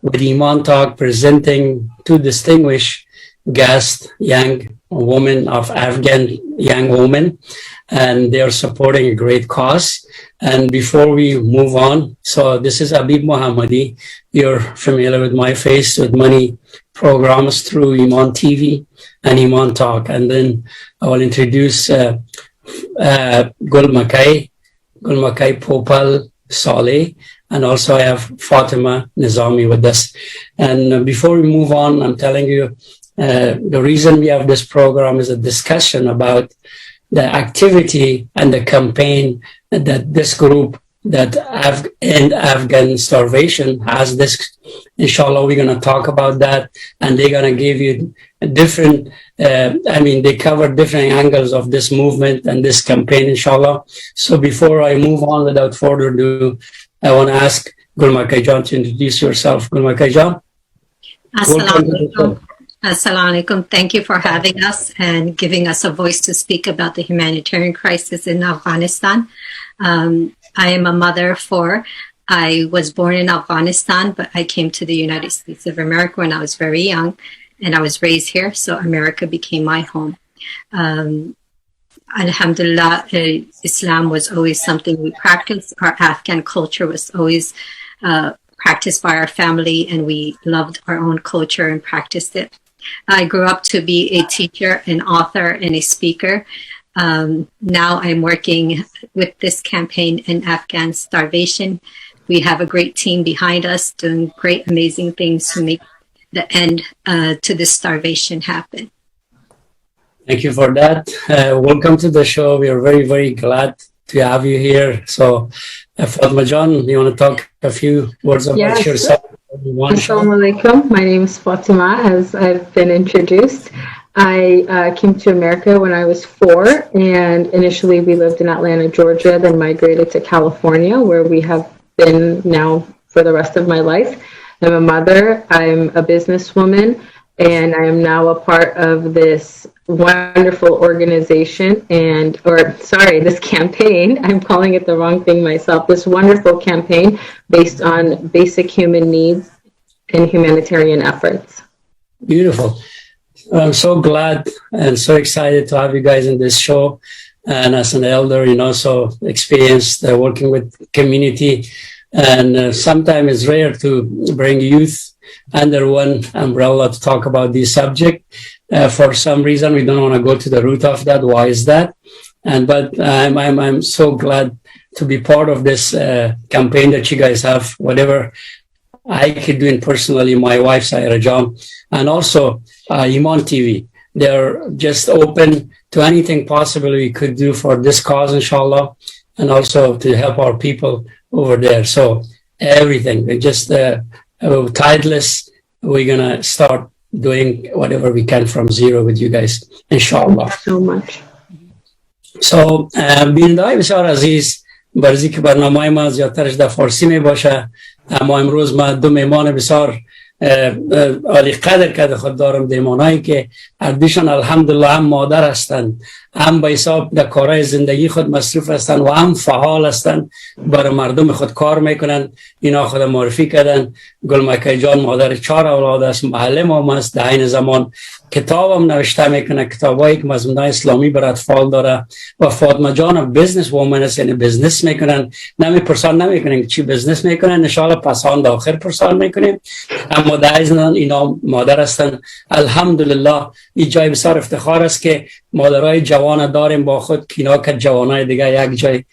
with Iman Talk presenting two distinguished guests, young women of Afghan young women, and they are supporting a great cause. And before we move on, so this is Habib Mohammadi. You're familiar with my face with many programs through Iman TV and Iman Talk. And then I will introduce Gulmakai Popal Saleh, and also I have Fatima Nizami with us. And before we move on, I'm telling you, the reason we have this program is a discussion about the activity and the campaign that this group, that End Afghan Starvation, has. This, inshallah, we're going to talk about that, and they're going to give you different, they cover different angles of this movement and this campaign, inshallah. So before I move on, without further ado, I want to ask Gulmakai Jan to introduce yourself. Gulmakai Jan. Assalamu alaikum. Thank you for having us and giving us a voice to speak about the humanitarian crisis in Afghanistan. I am a mother of four. I was born in Afghanistan, but I came to the United States of America when I was very young, and I was raised here, so America became my home. Alhamdulillah, Islam was always something we practiced. Our Afghan culture was always practiced by our family, and we loved our own culture and practiced it. I grew up to be a teacher, an author, and a speaker. Now I'm working with this campaign, End Afghan Starvation. We have a great team behind us doing great, amazing things to make the end to this starvation happen. Thank you for that. Welcome to the show. We are very, very glad to have you here. So, Fatima Jan, you want to talk a few words about yourself? Assalamu alaikum. My name is Fatima, as I've been introduced. I came to America when I was 4, and initially we lived in Atlanta, Georgia, then migrated to California, where we have been now for the rest of my life. I'm a mother, I'm a businesswoman, and I am now a part of this wonderful organization this campaign. I'm calling it the wrong thing myself. This wonderful campaign based on basic human needs and humanitarian efforts. Beautiful. I'm so glad and so excited to have you guys in this show. And as an elder, so experienced working with community. And sometimes it's rare to bring youth under one umbrella to talk about this subject. For some reason, we don't want to go to the root of that. Why is that? But I'm so glad to be part of this campaign that you guys have. Whatever I could do personally, my wife, Saira Jan, and also Iman TV. They're just open to anything possible we could do for this cause, inshallah, and also to help our people over there. So everything, we just tideless. We're going to start doing whatever we can from zero with you guys, inshallah. Thank you so much. So, بیننده‌های بسیار عزیز، برزی که برنامه ما زیادترش در فارسی می باشه، اما امروز ما دو مهمان بسیار عالی قدر که خود دارم، دیمانایی که اردیشان الحمدلله هم مادر هستند، هم به حساب در کارهای زندگی خود مصروف هستند و هم فعال هستند، برای مردم خود کار میکنن. اینا خود معرفی کردن. گلمکای جان مادر 4 اولاد است، معلم هم است، در این زمان کتاب هم نوشته میکنه، کتابایی که مضمونهای اسلامی بر اطفال داره. و فاطمه جان بزنس وومن است، یعنی بزنس میکنن. نمیپرسان نمیکنن چی بزنس میکنن، ان شاء الله پسند آخر پرسان میکنیم. اما در این اینا مادر هستن. الحمدلله این جای بسیار افتخار است که مادرای جوان داریم با خود، که اینا که جوانای دیگه یک جای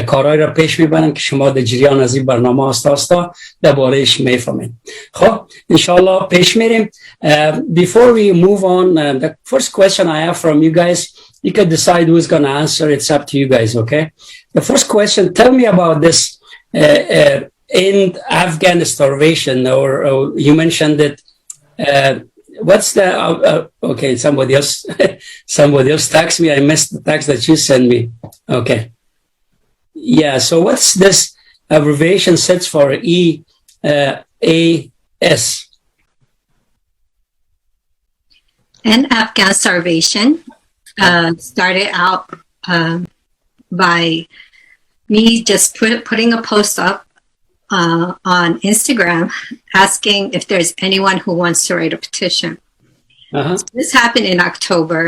کارهای را پیش میبرن که شما در جریان از این برنامه هستا درباره‌اش میفهمین. خب انشالله پیش میریم. Before we move on, the first question I have from you guys, you can decide who's going to answer. It's up to you guys, okay? The first question, tell me about this End Afghan Starvation, or you mentioned it. What's the okay, somebody else text me. I missed the text that you sent me. Okay. Yeah, so what's this abbreviation sits for? EAS. End Afghan Starvation started out by me just putting a post up on Instagram asking if there's anyone who wants to write a petition. This happened in October.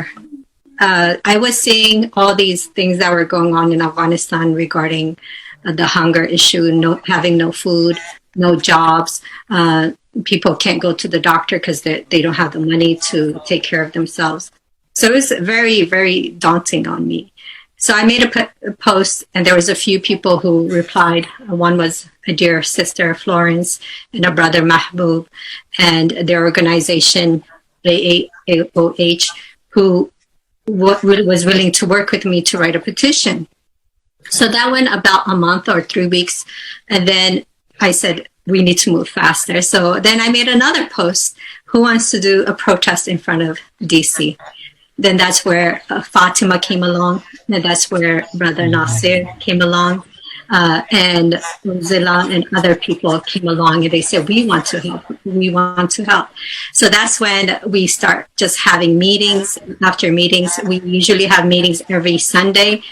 I was seeing all these things that were going on in Afghanistan regarding the hunger issue, having no food, no jobs. People can't go to the doctor because they don't have the money to take care of themselves. So it was very, very daunting on me. So I made a post, and there was a few people who replied. One was a dear sister, Florence, and a brother, Mahbub, and their organization, AAOH, who was willing to work with me to write a petition. So that went about a month or 3 weeks. And then I said, we need to move faster. So then I made another post, who wants to do a protest in front of DC? Then that's where Fatima came along, and that's where Brother Nasir came along, and Zila and other people came along, and they said, we want to help, we want to help. So that's when we start just having meetings. After meetings, we usually have meetings every Sunday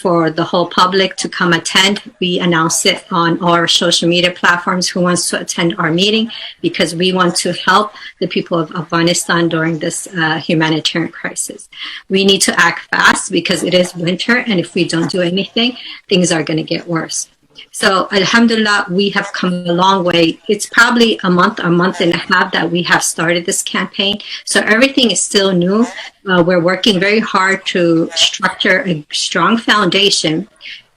for the whole public to come attend. We announce it on our social media platforms who wants to attend our meeting, because we want to help the people of Afghanistan during this humanitarian crisis. We need to act fast because it is winter, and if we don't do anything, things are going to get worse. So alhamdulillah, we have come a long way. It's probably a month and a half that we have started this campaign. So everything is still new. We're working very hard to structure a strong foundation.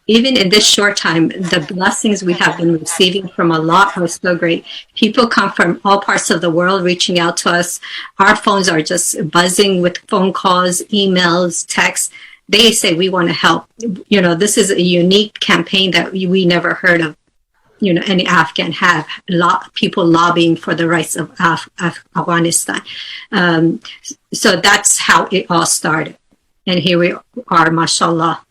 Even in this short time, the blessings we have been receiving from Allah are so great. People come from all parts of the world reaching out to us. Our phones are just buzzing with phone calls, emails, texts. They say, we want to help. You know, this is a unique campaign that we never heard of, you know, any Afghan have. People lobbying for the rights of Afghanistan. So that's how it all started. And here we are, mashallah.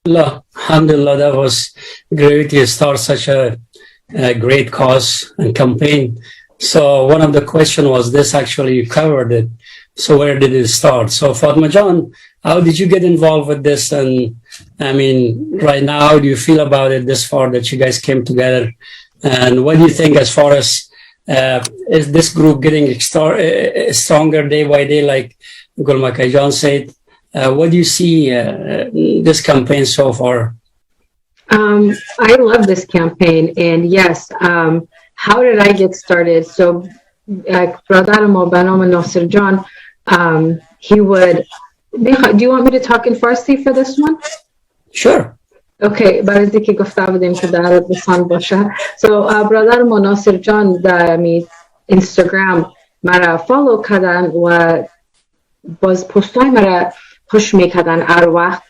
Alhamdulillah, that was great. You start such a great cause and campaign. So one of the question was this, actually you covered it. So where did it start? So Fatma John, how did you get involved with this? And I mean, right now, how do you feel about it this far that you guys came together? And what do you think as far as, is this group getting stronger day by day, like Gulma John said? What do you see this campaign so far? I love this campaign. And yes, how did I get started? So, Brother Mobanam Nasir John, he would, do you want me to talk in Farsi for this one? Sure. Okay, برای که گفته بودیم که در لسان باشه. So, Brother Nasir John در اینستاگرام مرا فالو کردن و باز پستای مرا خوش میکردن هر وقت.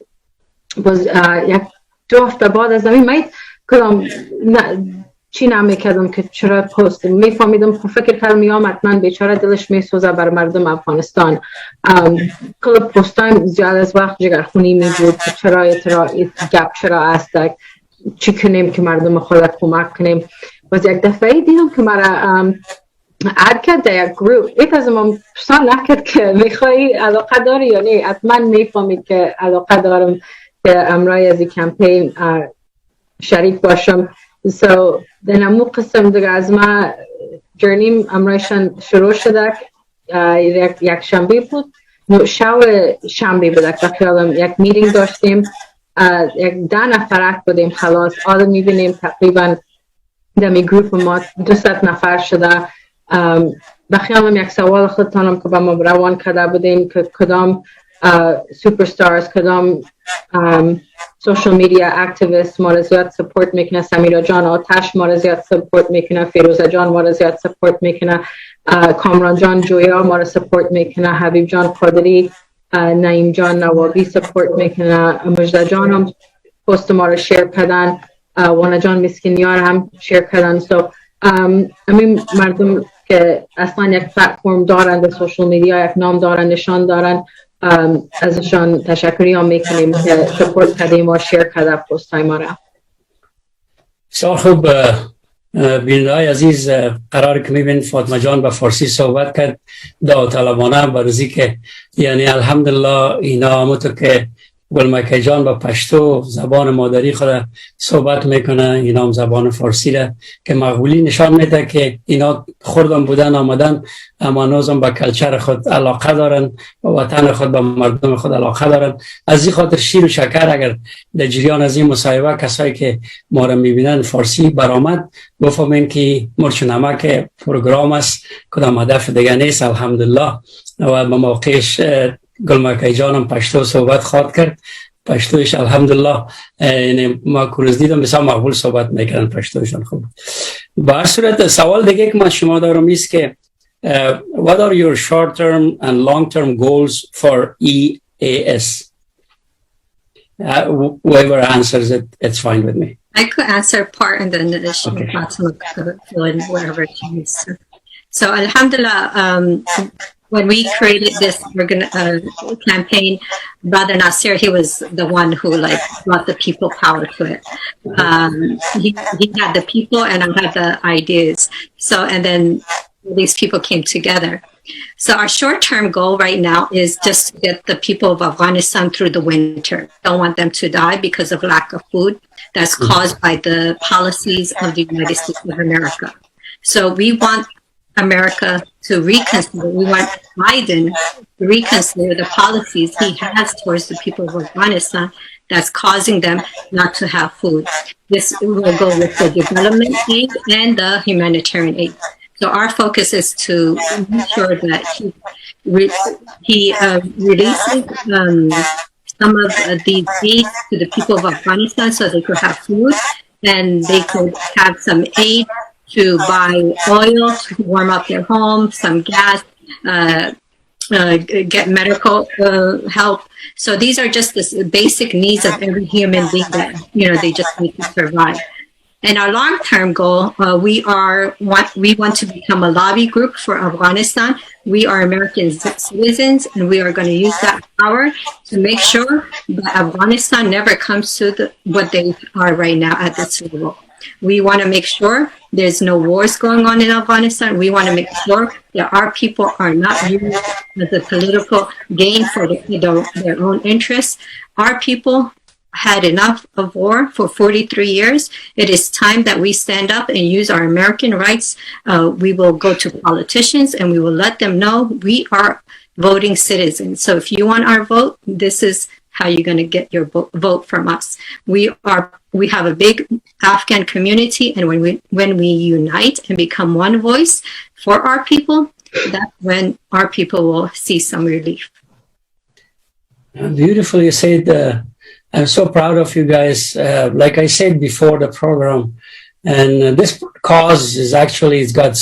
باز یک 2 هفته بعد از من کدام چی نمیکردم که چرا پست میفهمیدم، فکر کردم یا حتما بیچاره دلش میسوزه بر مردم افغانستان. کل پستایم زیاد از وقت جگرخونی میبود که چرا گپ چرا هست، چی کنیم که مردم خود کمک کنیم. باز یک دفعه دیدم که مرا اد کرد در یک گروپ. یک از من پرسان نکرد که میخوایی علاقه داری یا نه. حتما میفهمید که علاقه دارم که امرای از این کمپین شریک باشم. So در نمو قسم دیگه از ما جرنیم امرایشان شروع شده. یک شنبه بود، شنبه بود که خیالم یک میتینگ داشتیم. یک 10 نفر بودیم خلاص. آدم میبینیم تقریبا در می گروپ ما 200 نفر شده. بخیالم یک سوال خودتانم که با ما روان کرده بودیم که کدام سوپرستارز، کدام سوشال میدیا اکتیویست ما را زیاد سپورت میکنه. سمیرا جان آتش ما را زیاد سپورت میکنه. فیروزه جان ما را زیاد سپورت میکنه. کامران جان جویا ما را سپورت میکنه. حبیب جان قادری، نعیم جان نوابی سپورت میکنه. مجده جان هم پست ما را شیر کردن. وانا جان مسکینیار هم شیر کردن. سو همین مردم که اصلا یک پلتفرم دارن در سوشال میدیا، یک نام دارن، نشان دارن، ازشان تشکری هم میکنیم که سپورت کردیم و شیر کرده پست های ما را. بسیار خوب. بیننده‌های عزیز، قرار که میبین فاطمه جان به فارسی صحبت کرد داوطلبانه، برزی که یعنی الحمدلله اینا همونطور که گلمکه جان با پشتو زبان مادری خود صحبت میکنه، اینا هم زبان فارسی را که مقبولی نشان میده که اینا خوردن بودن آمدن، اما نوزم با کلچر خود علاقه دارن، با وطن خود، با مردم خود علاقه دارن. از این خاطر شیر و شکر اگر در جریان از این مصاحبه کسایی که ما را میبینن فارسی برآمد، بفهمین که مرچ نمک پروگرام است، کدام هدف دیگه نیست. الحمدلله و به موقعش گلمکه جانم پشتو صحبت خواد کرد. پشتوش الحمدلله یعنی ما کنز دیدم بسیار مقبول صحبت میکنن پشتوشان. خوب، به هر صورت سوال دیگه که من شما دارم ایست که what are your short term and long term goals for EAS? Whoever answers it, it's fine with me. I could answer part and then Fatima could fill in whatever she needs to. So alhamdulillah, when we created this campaign, Brother Nasir, he was the one who brought the people power to it. He had the people and I had the ideas. So, and then these people came together. So our short-term goal right now is just to get the people of Afghanistan through the winter. Don't want them to die because of lack of food that's caused by the policies of the United States of America. So we want America to reconsider, we want Biden to reconsider the policies he has towards the people of Afghanistan that's causing them not to have food. This will go with the development aid and the humanitarian aid. So our focus is to make sure that he releases some of these aid to the people of Afghanistan so they could have food and they could have some aid to buy oil to warm up their home, some gas, get medical help. So these are just the basic needs of every human being that, they just need to survive. And our long-term goal, we want to become a lobby group for Afghanistan. We are American citizens, and we are going to use that power to make sure that Afghanistan never comes to what they are right now at this level. We want to make sure there's no wars going on in Afghanistan. We want to make sure that our people are not used as a political gain for their own interests. Our people had enough of war for 43 years. It is time that we stand up and use our American rights. We will go to politicians and we will let them know we are voting citizens. So if you want our vote, this is how you're going to get your vote from us. We have a big Afghan community, and when we unite and become one voice for our people, that's when our people will see some relief. Beautifully said. I'm so proud of you guys. Like I said before the program, and this cause is actually it's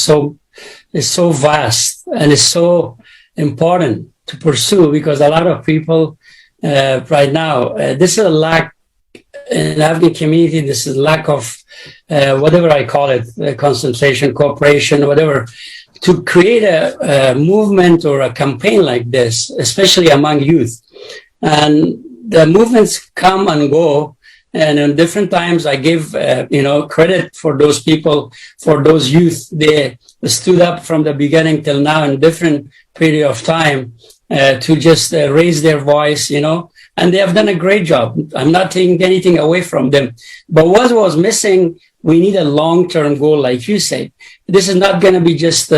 so vast and it's so important to pursue, because a lot of people right now, this is a lack in the Afghan community. This is lack of whatever I call it, concentration, cooperation, whatever, to create a movement or a campaign like this, especially among youth. And the movements come and go, and in different times I give credit for those people, for those youth. They stood up from the beginning till now in different period of time to just raise their voice, and they have done a great job. I'm not taking anything away from them, but what was missing, we need a long-term goal, like you said. This is not going to be just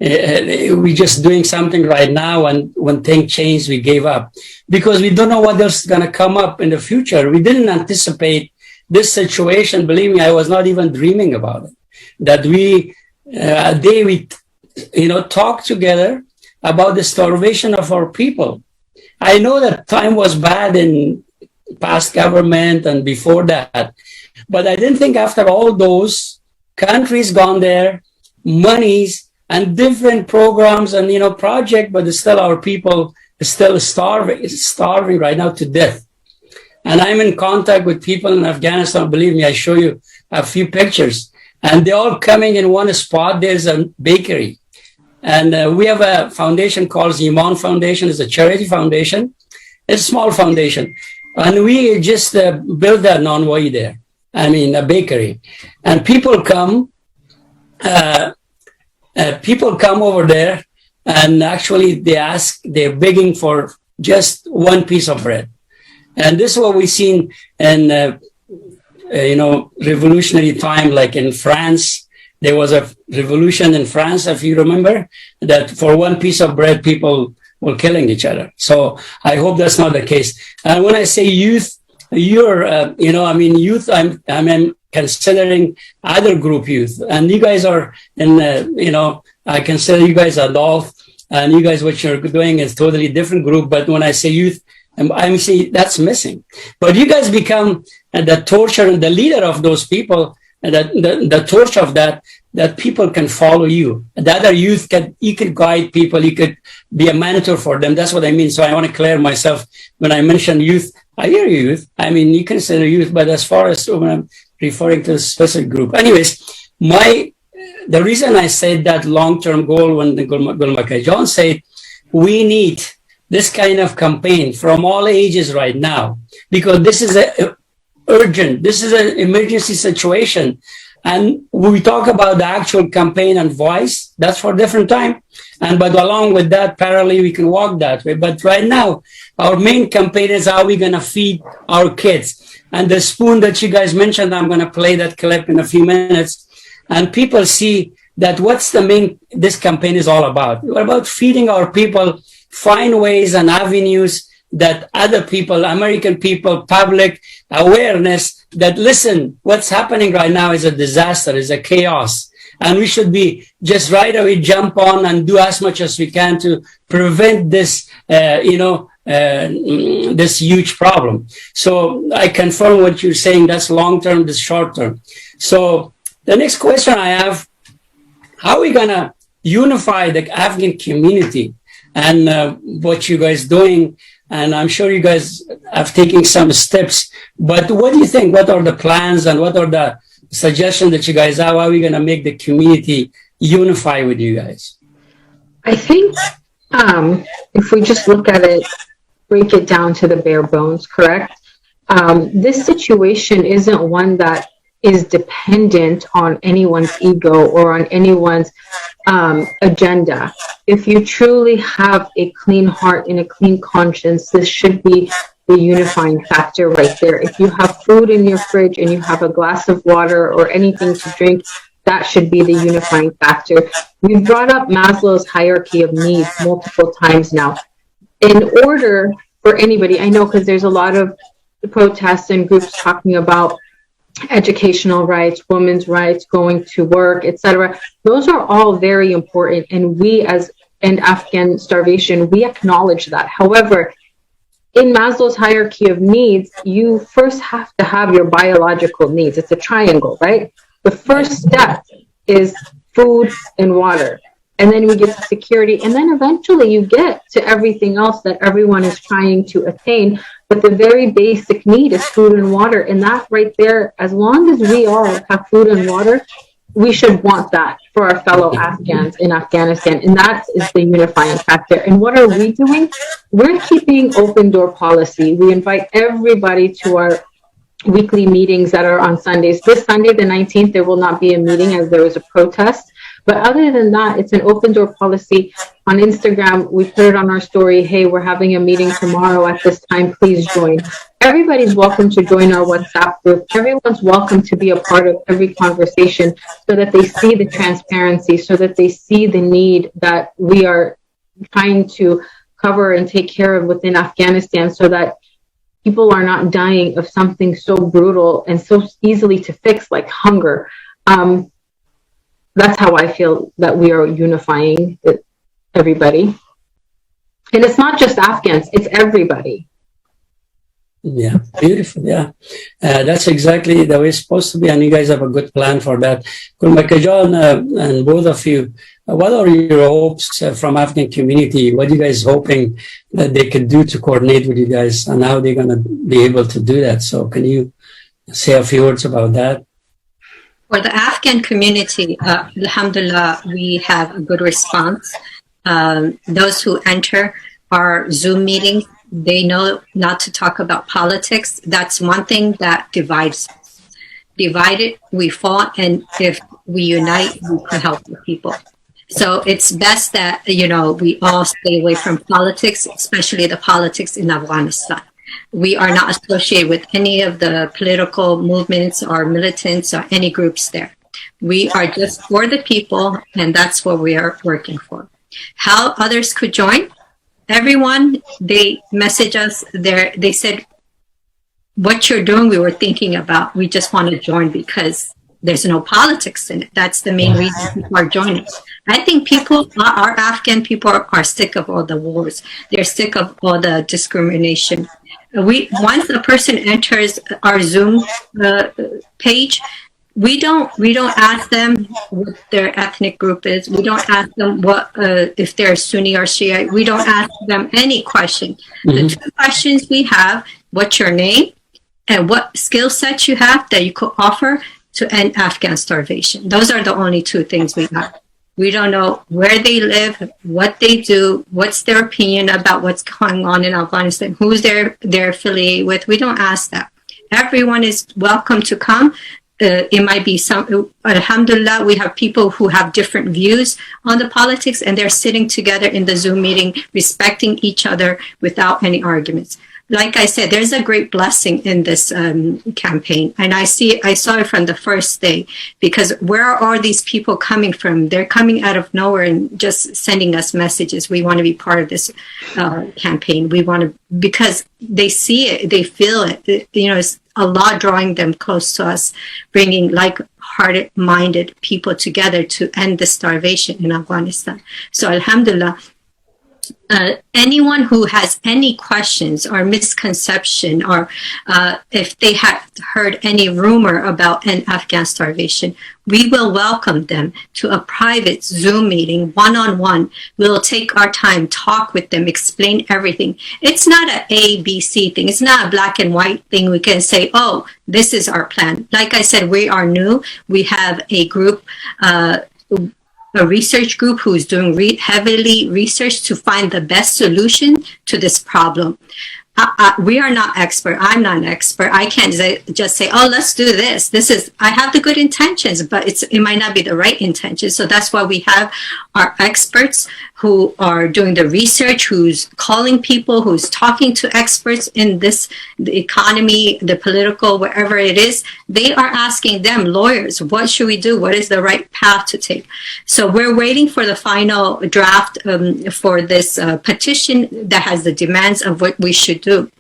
we're just doing something right now, and when things change, we gave up, because we don't know what else is going to come up in the future. We didn't anticipate this situation. Believe me, I was not even dreaming about it. That we talk together about the starvation of our people. I know that time was bad in past government and before that, but I didn't think after all those countries gone there, monies and different programs and project, but still our people are still starving right now to death. And I'm in contact with people in Afghanistan. Believe me, I show you a few pictures, and they're all coming in one spot. There's a bakery, and we have a foundation called the Iman Foundation. It's a charity foundation. It's a small foundation, and we just built a non-way there. A bakery, and people come. People come over there, and actually they're begging for just one piece of bread. And this is what we've seen in, revolutionary time, like in France. There was a revolution in France, if you remember, that for one piece of bread, people were killing each other. So I hope that's not the case. And when I say youth, you're, youth, I'm considering other group youth. And you guys are in, I consider you guys adult, and you guys, what you're doing is totally different group. But when I say youth, I'm saying that's missing. But you guys become the torture and the leader of those people, and the torch of that people can follow you. The other youth you could guide people, you could be a mentor for them. That's what I mean. So I want to clear myself when I mention youth. I hear youth. I mean, you consider youth, but as far as when I'm referring to a specific group. Anyways, the reason I said that long-term goal when Gulmaka John said, we need this kind of campaign from all ages right now, because this is urgent. This is an emergency situation. And we talk about the actual campaign and voice, that's for a different time. But along with that, parallelly, we can walk that way. But right now, our main campaign is how we're going to feed our kids. And the spoon that you guys mentioned, I'm going to play that clip in a few minutes. And people see that this campaign is all about. We're about feeding our people, find ways and avenues that other people, American people, public awareness that, listen, what's happening right now is a disaster, is a chaos. And we should be just right away jump on and do as much as we can to prevent this, this huge problem. So I confirm what you're saying. That's long-term, this short-term. So the next question I have, how are we going to unify the Afghan community and what you guys doing? And I'm sure you guys have taken some steps, but what do you think? What are the plans and what are the suggestions that you guys have? How are we going to make the community unify with you guys? I think if we just look at it, break it down to the bare bones, correct? This situation isn't one that is dependent on anyone's ego or on anyone's agenda. If you truly have a clean heart and a clean conscience, this should be the unifying factor right there. If you have food in your fridge and you have a glass of water or anything to drink, that should be the unifying factor. We've brought up Maslow's hierarchy of needs multiple times now. In order for anybody, I know because there's a lot of protests and groups talking about educational rights, women's rights, going to work, etc. Those are all very important, and we as End Afghan Starvation, we acknowledge that. However, in Maslow's hierarchy of needs, you first have to have your biological needs. It's a triangle, right? The first step is food and water, and then we get to security, and then eventually you get to everything else that everyone is trying to attain. But the very basic need is food and water. And that right there, as long as we all have food and water, we should want that for our fellow Afghans in Afghanistan. And that is the unifying factor. And what are we doing? We're keeping open door policy. We invite everybody to our weekly meetings that are on Sundays. This Sunday, the 19th, there will not be a meeting as there was a protest. But other than that, it's an open door policy. On Instagram, we put it on our story, hey, we're having a meeting tomorrow at this time, please join. Everybody's welcome to join our WhatsApp group. Everyone's welcome to be a part of every conversation so that they see the transparency, so that they see the need that we are trying to cover and take care of within Afghanistan, so that people are not dying of something so brutal and so easily to fix like hunger. That's how I feel that we are unifying everybody. And it's not just Afghans, it's everybody. Yeah, beautiful. Yeah, that's exactly the way it's supposed to be. And you guys have a good plan for that. Gulmaka John and both of you, what are your hopes from Afghan community? What are you guys hoping that they can do to coordinate with you guys, and how they're going to be able to do that? So can you say a few words about that? For the Afghan community, alhamdulillah, we have a good response. Those who enter our Zoom meetings, they know not to talk about politics. That's one thing that divides us. Divided, we fall, and if we unite, we can help the people. So it's best that, we all stay away from politics, especially the politics in Afghanistan. We are not associated with any of the political movements or militants or any groups there. We are just for the people, and that's what we are working for. How others could join? Everyone, they message us there. They said, what you're doing, we were thinking about. We just want to join because there's no politics in it. That's the main reason people are joining. I think people, our Afghan people are sick of all the wars. They're sick of all the discrimination. Once a person enters our Zoom page, we don't ask them what their ethnic group is. We don't ask them what if they're Sunni or Shia. We don't ask them any question. The two questions we have: what's your name, and what skill sets you have that you could offer to end Afghan starvation. Those are the only two things we have. We don't know where they live, what they do, what's their opinion about what's going on in Afghanistan, who's they're affiliated with. We don't ask that. Everyone is welcome to come. It might be some, alhamdulillah, we have people who have different views on the politics, and they're sitting together in the Zoom meeting, respecting each other without any arguments. Like I said, there's a great blessing in this campaign. And I saw it from the first day, because where are these people coming from? They're coming out of nowhere and just sending us messages. We want to be part of this campaign. We want to, because they see it, they feel it. You know, it's Allah drawing them close to us, bringing like-hearted, minded people together to end the starvation in Afghanistan. So alhamdulillah, anyone who has any questions or misconception, or if they have heard any rumor about an Afghan starvation, we will welcome them to a private Zoom meeting, one-on-one. We'll take our time, talk with them, explain everything. It's not an A, B, C thing. It's not a black and white thing. We can say, oh, this is our plan. Like I said, we are new. We have a group, a research group who's doing heavily research to find the best solution to this problem. We are not expert. I'm not an expert. I can't just say, oh, let's do this. I have the good intentions, but it might not be the right intentions. So that's why we have our experts who are doing the research, who's calling people, who's talking to experts in the economy, the political, wherever it is. They are asking them, lawyers, what should we do? What is the right path to take? So we're waiting for the final draft for this petition that has the demands of what we should do.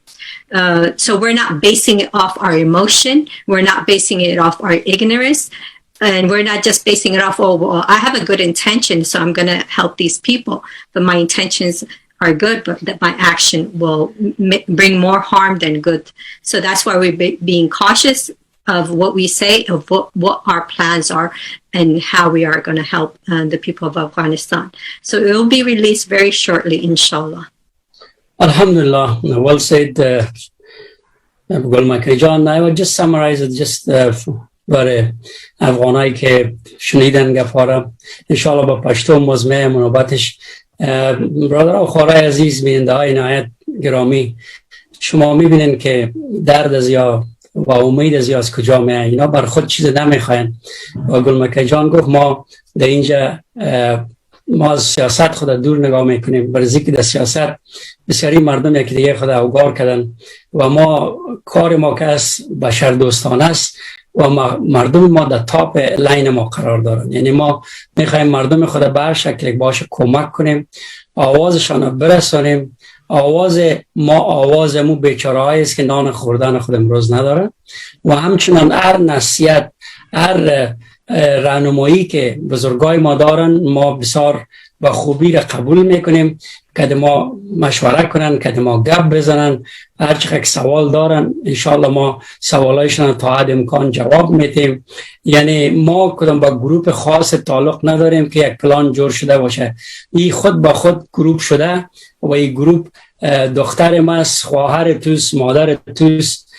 So we're not basing it off our emotion. We're not basing it off our ignorance. And we're not just basing it off, oh, well, I have a good intention, so I'm going to help these people. But my intentions are good, but that my action will bring more harm than good. So that's why we're being cautious of what we say, of what our plans are, and how we are going to help the people of Afghanistan. So it will be released very shortly, inshallah. Alhamdulillah. Well said, Gulmaki John. I will just summarize it برای افغانایی که شنیدن گفارم انشاءالله با پشتو مزمه منوبتش. برادر و خوارای عزیز، بیننده های نهایت گرامی، شما میبینین که درد از یا و امید از یا از کجا میاد. اینا بر خود چیز نمیخواین. و گلمکی جان گفت ما در اینجا ما از سیاست خود دور نگاه میکنیم، برای که در سیاست بسیاری مردم یکی دیگه خود اوگار کردن و ما کار ما که از بشر دوستانه است و مردم ما در تاپ لاین ما قرار دارن. یعنی ما میخوایم مردم خود به هر شکل باش کمک کنیم، آوازشان برسانیم. آواز مو بیچاره هایی است که نان خوردن خود امروز ندارن و همچنان هر نصیحت، هر راهنمایی که بزرگای ما دارن ما بسیار با خوبی را قبول میکنیم. که ما مشوره کنن، که ما گپ بزنن، هر چقدر سوال دارن انشالله ما سوالایشان تا حد امکان جواب میدیم. یعنی ما کدام با گروپ خاص تعلق نداریم که یک پلان جور شده باشه. این خود با خود گروپ شده و این گروپ دختر ماست، خواهر توست، مادر توست،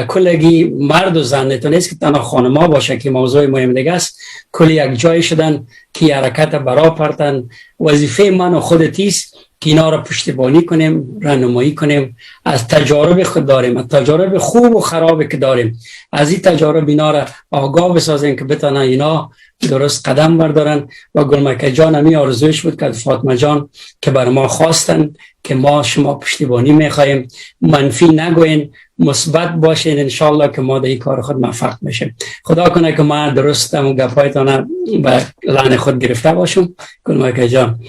کلگی مرد و زن. تو نیست که تنها خانما باشه که موضوع مهم دیگه است. کل یک جای شدن که حرکت برا پرتن. وظیفه من و خودتیست که اینا را پشتیبانی کنیم، راهنمایی کنیم. از تجارب خود داریم، از تجارب خوب و خرابی که داریم، از این تجارب اینا را آگاه بسازیم که بتانن اینا درست قدم بردارن. و گلمکه جان همی آرزوش بود که فاطمه جان که بر ما خواستن که ما شما پشتیبانی میخوایم، منفی نگوین، مثبت باشین، انشالله که ما در این کار خود موفق میشیم. خدا کنه که ما درستم و گپایتان به لحن خود گرفته باشم. گلمکه جان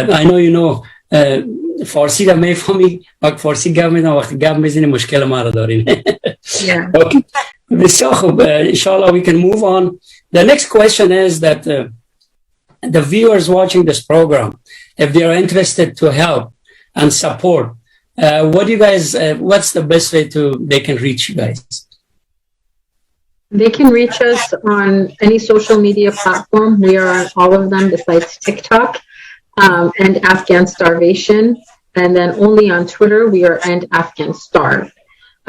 I know you know فارسی را میفهمی، وقت فارسی گپ میدن، وقتی گپ میزنی مشکل ما را دارین. Okay. بسیار خوب. Inshallah we can move on. The next question is that the viewers watching this program, if they are interested to help and support, what do you guys, what's the best way they can reach you guys? They can reach us on any social media platform. We are on all of them besides TikTok, End Afghan Starvation. And then only on Twitter, we are End Afghan Starve.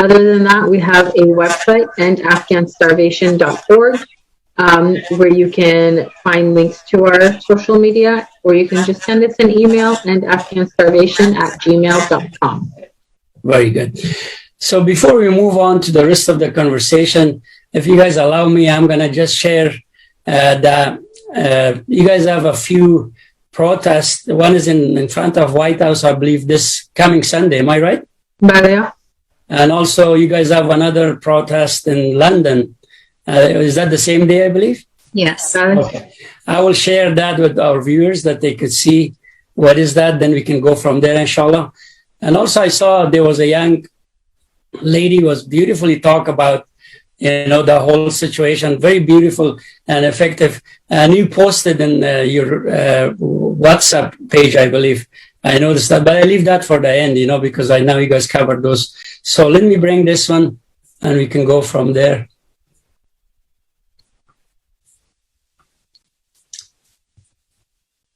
Other than that, we have a website, endafghanstarvation.org, where you can find links to our social media, or you can just send us an email, endafghanstarvation@gmail.com. Very good. So before we move on to the rest of the conversation, if you guys allow me, I'm going to just share that you guys have a few protests. One is in front of White House, I believe, this coming Sunday. Am I right? Maria? And also you guys have another protest in London. Is that the same day, I believe? Yes. Okay. I will share that with our viewers that they could see what is that. Then we can go from there, inshallah. And also I saw there was a young lady was beautifully talk about, the whole situation, very beautiful and effective. And you posted in your WhatsApp page, I believe. I noticed that, but I leave that for the end, because I know you guys covered those. So let me bring this one and we can go from there.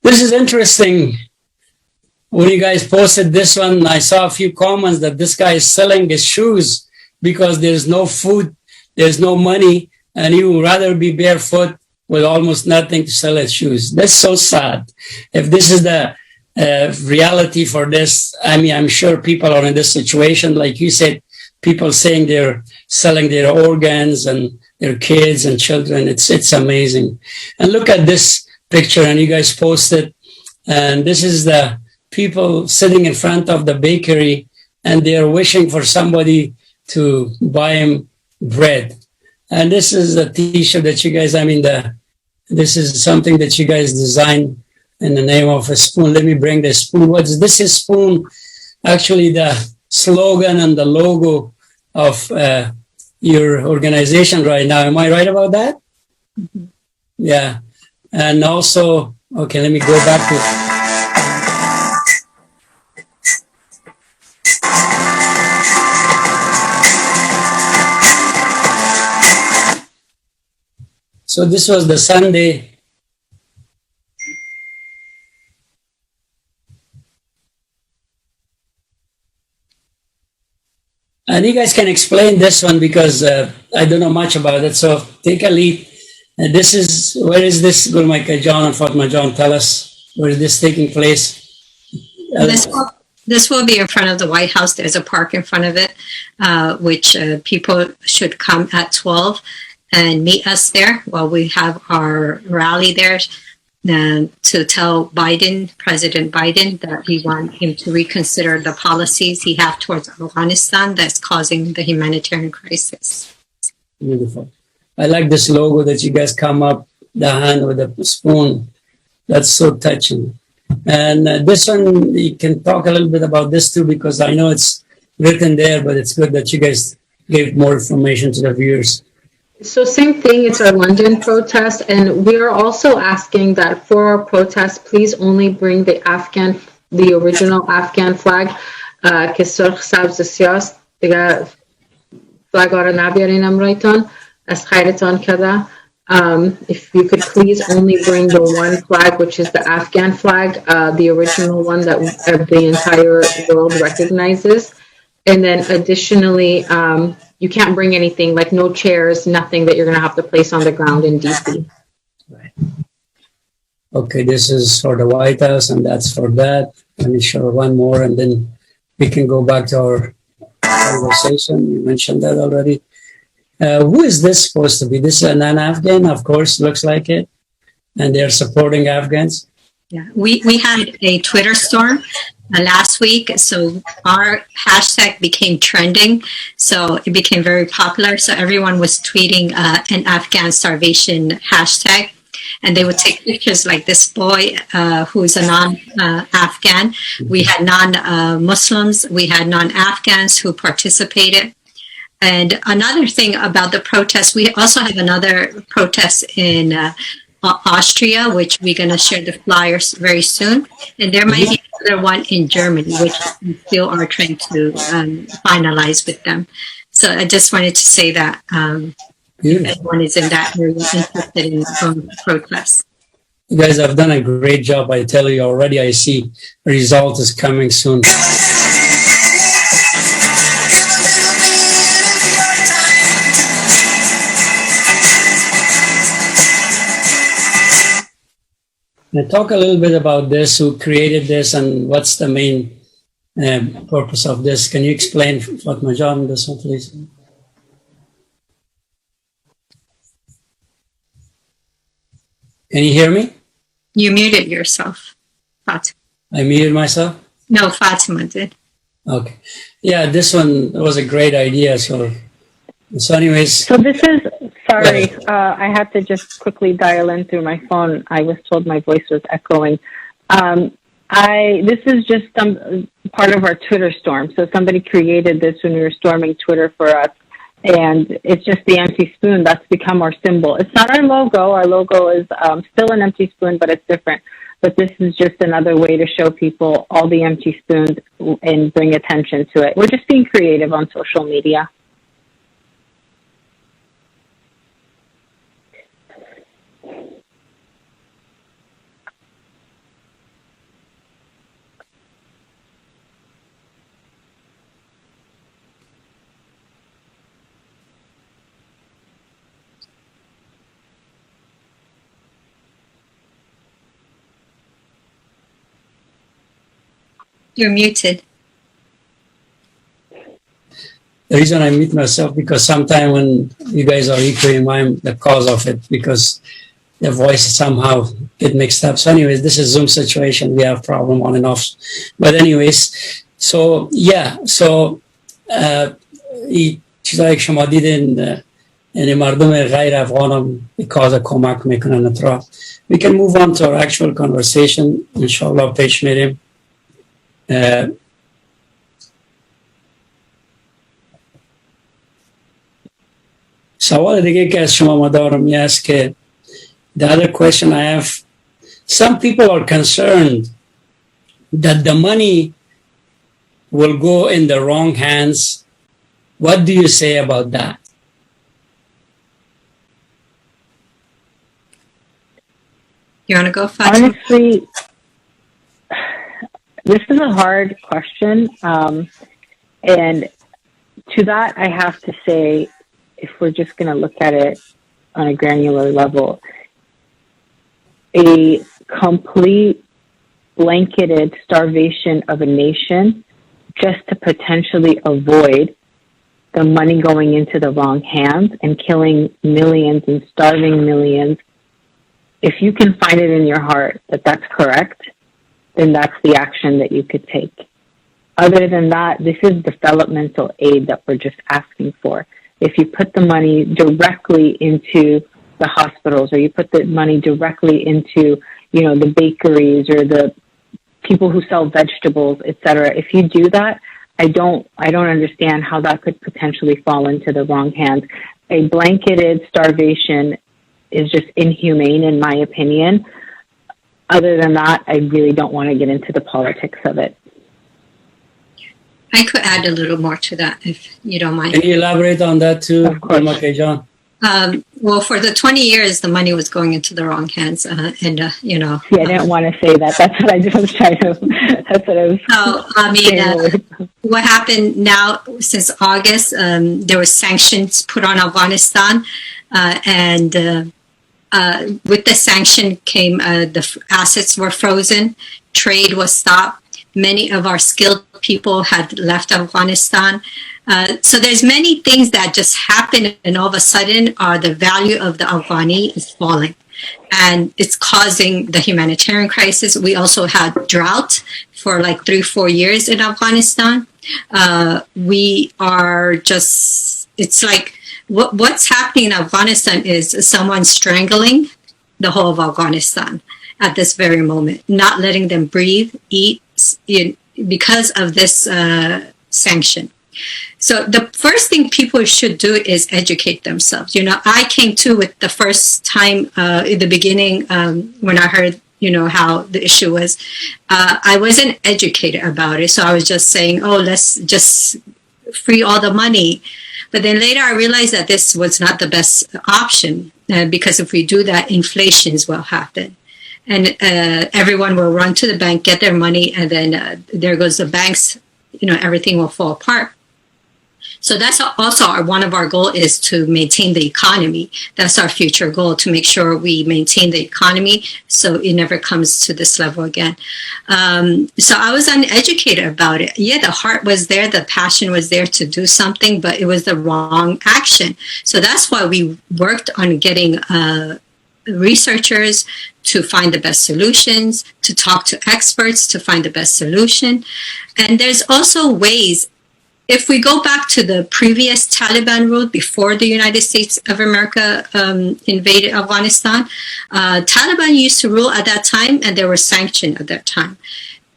This is interesting. When you guys posted this one, I saw a few comments that this guy is selling his shoes because there's no food, there's no money, and he would rather be barefoot with almost nothing to sell his shoes. That's so sad. If this is the reality for this, I mean, I'm sure people are in this situation. Like you said, people saying they're selling their organs and their kids and children. It's amazing. And look at this picture, and you guys posted, and this is the people sitting in front of the bakery, and they're wishing for somebody to buy him bread. And this is a t-shirt that you guys, this is something that you guys designed in the name of a spoon. Let me bring the spoon. This is spoon, actually the slogan and the logo of your organization right now. Am I right about that? Mm-hmm. Yeah. And also, okay, let me go back to... So this was the Sunday. And you guys can explain this one because I don't know much about it. So take a lead. Where is this, Gulmaika John and Fatma John? Tell us, where is this taking place? This will be in front of the White House. There's a park in front of it, which people should come at 12 and meet us there while we have our rally there to tell President Biden, that we want him to reconsider the policies he has towards Afghanistan that's causing the humanitarian crisis. Beautiful. I like this logo that you guys come up, the hand with the spoon. That's so touching. And this one, you can talk a little bit about this too, because I know it's written there, but it's good that you guys gave more information to the viewers. So same thing, it's our London protest, and we are also asking that for our protest, please only bring the original Afghan flag, که سرخ سبز سیاست دیگه flag را نبیارینم رایتان از خیرتان کده. If you could please only bring the one flag, which is the Afghan flag, the original one that the entire world recognizes. And then additionally, you can't bring anything, like no chairs, nothing that you're going to have to place on the ground in DC. Right. Okay, this is for the White House, and that's for that. Let me show one more, and then we can go back to our conversation. You mentioned that already. Who is this supposed to be? This is a non-Afghan, of course, looks like it. And they're supporting Afghans. Yeah, we had a Twitter storm last week, so our hashtag became trending. So it became very popular. So everyone was tweeting End Afghan Starvation hashtag. And they would take pictures like this boy who's a non-Afghan. We had non-Muslims. We had non-Afghans who participated. And another thing about the protest, we also have another protest in Austria, which we're going to share the flyers very soon. And there might be another one in Germany, which we still are trying to finalize with them. So I just wanted to say that if anyone is in that area interested in going to protest. You guys have done a great job. I tell you already, I see the result is coming soon. Now talk a little bit about this, who created this, and what's the main purpose of this. Can you explain, Fatma John, this one, please? Can you hear me? You muted yourself, Fatima. I muted myself? No, Fatima did. Okay. Yeah, this one was a great idea. So anyways. So this is, sorry, I had to just quickly dial in through my phone. I was told my voice was echoing. This is just some part of our Twitter storm. So somebody created this when we were storming Twitter for us. And it's just the empty spoon that's become our symbol. It's not our logo. Our logo is still an empty spoon, but it's different. But this is just another way to show people all the empty spoons and bring attention to it. We're just being creative on social media. You're muted. The reason I mute myself, because sometimes when you guys are echoing, I'm the cause of it, because the voice somehow get mixed up. So anyways, this is Zoom situation. We have problem on and off. But anyways, so yeah, so چیزایی که شما دیدین یعنی مردم غیر افغان هم به کاز کمک میکنن اطراف. We can move on to our actual conversation. انشاءالله پیش میریم. سوال دیگه که از شما دارم این است که the other question I have, some people are concerned that the money will go in the wrong hands. What do you say about that? You want to go, Fatima? Honestly, this is a hard question. And to that, I have to say, if we're just going to look at it on a granular level, a complete blanketed starvation of a nation just to potentially avoid the money going into the wrong hands and killing millions and starving millions. If you can find it in your heart that that's correct, then that's the action that you could take. Other than that, this is developmental aid that we're just asking for. If you put the money directly into the hospitals, or you put the money directly into, the bakeries or the people who sell vegetables, etc. If you do that, I don't understand how that could potentially fall into the wrong hands. A blanketed starvation is just inhumane, in my opinion. Other than that, I really don't want to get into the politics of it. I could add a little more to that, if you don't mind. Can you elaborate on that too? Of course. Okay, John. Well, for the 20 years, the money was going into the wrong hands, Yeah, I didn't want to say that. That's what I was trying to. That's what I was. So, I mean, what happened now since August? There were sanctions put on Afghanistan, and with the sanction came the assets were frozen, trade was stopped. Many of our skilled people had left Afghanistan. So there's many things that just happen, and all of a sudden the value of the Afghani is falling. And it's causing the humanitarian crisis. We also had drought for like 3-4 years in Afghanistan. We are just, it's like, what's happening in Afghanistan is someone strangling the whole of Afghanistan at this very moment, not letting them breathe, eat, because of this sanction. So the first thing people should do is educate themselves. You know, I came to with the first time in the beginning when I heard, you know, how the issue was. I wasn't educated about it. So I was just saying, oh, let's just free all the money. But then later I realized that this was not the best option because if we do that, inflations will happen. And everyone will run to the bank, get their money, and then there goes the banks, you know, everything will fall apart. So that's also one of our goals is to maintain the economy. That's our future goal, to make sure we maintain the economy so it never comes to this level again. So I was uneducated about it. Yeah, the heart was there, the passion was there to do something, but it was the wrong action. So that's why we worked on getting researchers to find the best solutions, to talk to experts to find the best solution. And there's also ways. If we go back to the previous Taliban rule before the United States of America invaded Afghanistan, Taliban used to rule at that time, and there were sanctions at that time.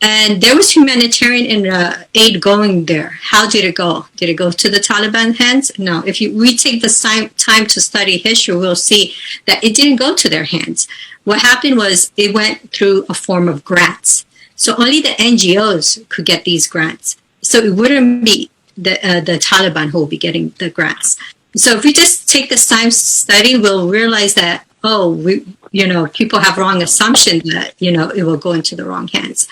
And there was humanitarian aid going there. How did it go? Did it go to the Taliban hands? No. If we take the time to study history, we'll see that it didn't go to their hands. What happened was it went through a form of grants. So only the NGOs could get these grants. So it wouldn't be the Taliban who will be getting the grants. So if we just take this time to study, we'll realize that, people have wrong assumption that, it will go into the wrong hands.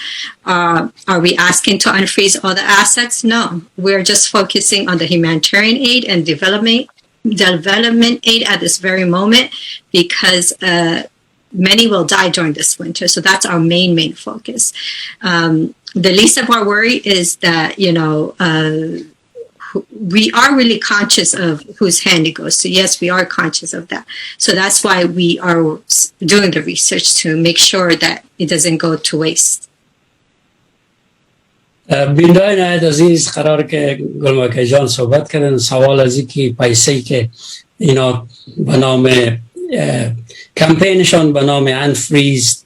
Are we asking to unfreeze all the assets? No, we're just focusing on the humanitarian aid and development aid at this very moment, because many will die during this winter. So that's our main focus. The least of our worry is that, we are really conscious of whose hand it goes to. Yes, we are conscious of that. So that's why we are doing the research to make sure that it doesn't go to waste. بیندای نهایت عزیز، قرار که گلمکه جان صحبت کردن سوال از اینکه پیسه‌ای که اینا به نام کمپینشان به نام Unfreeze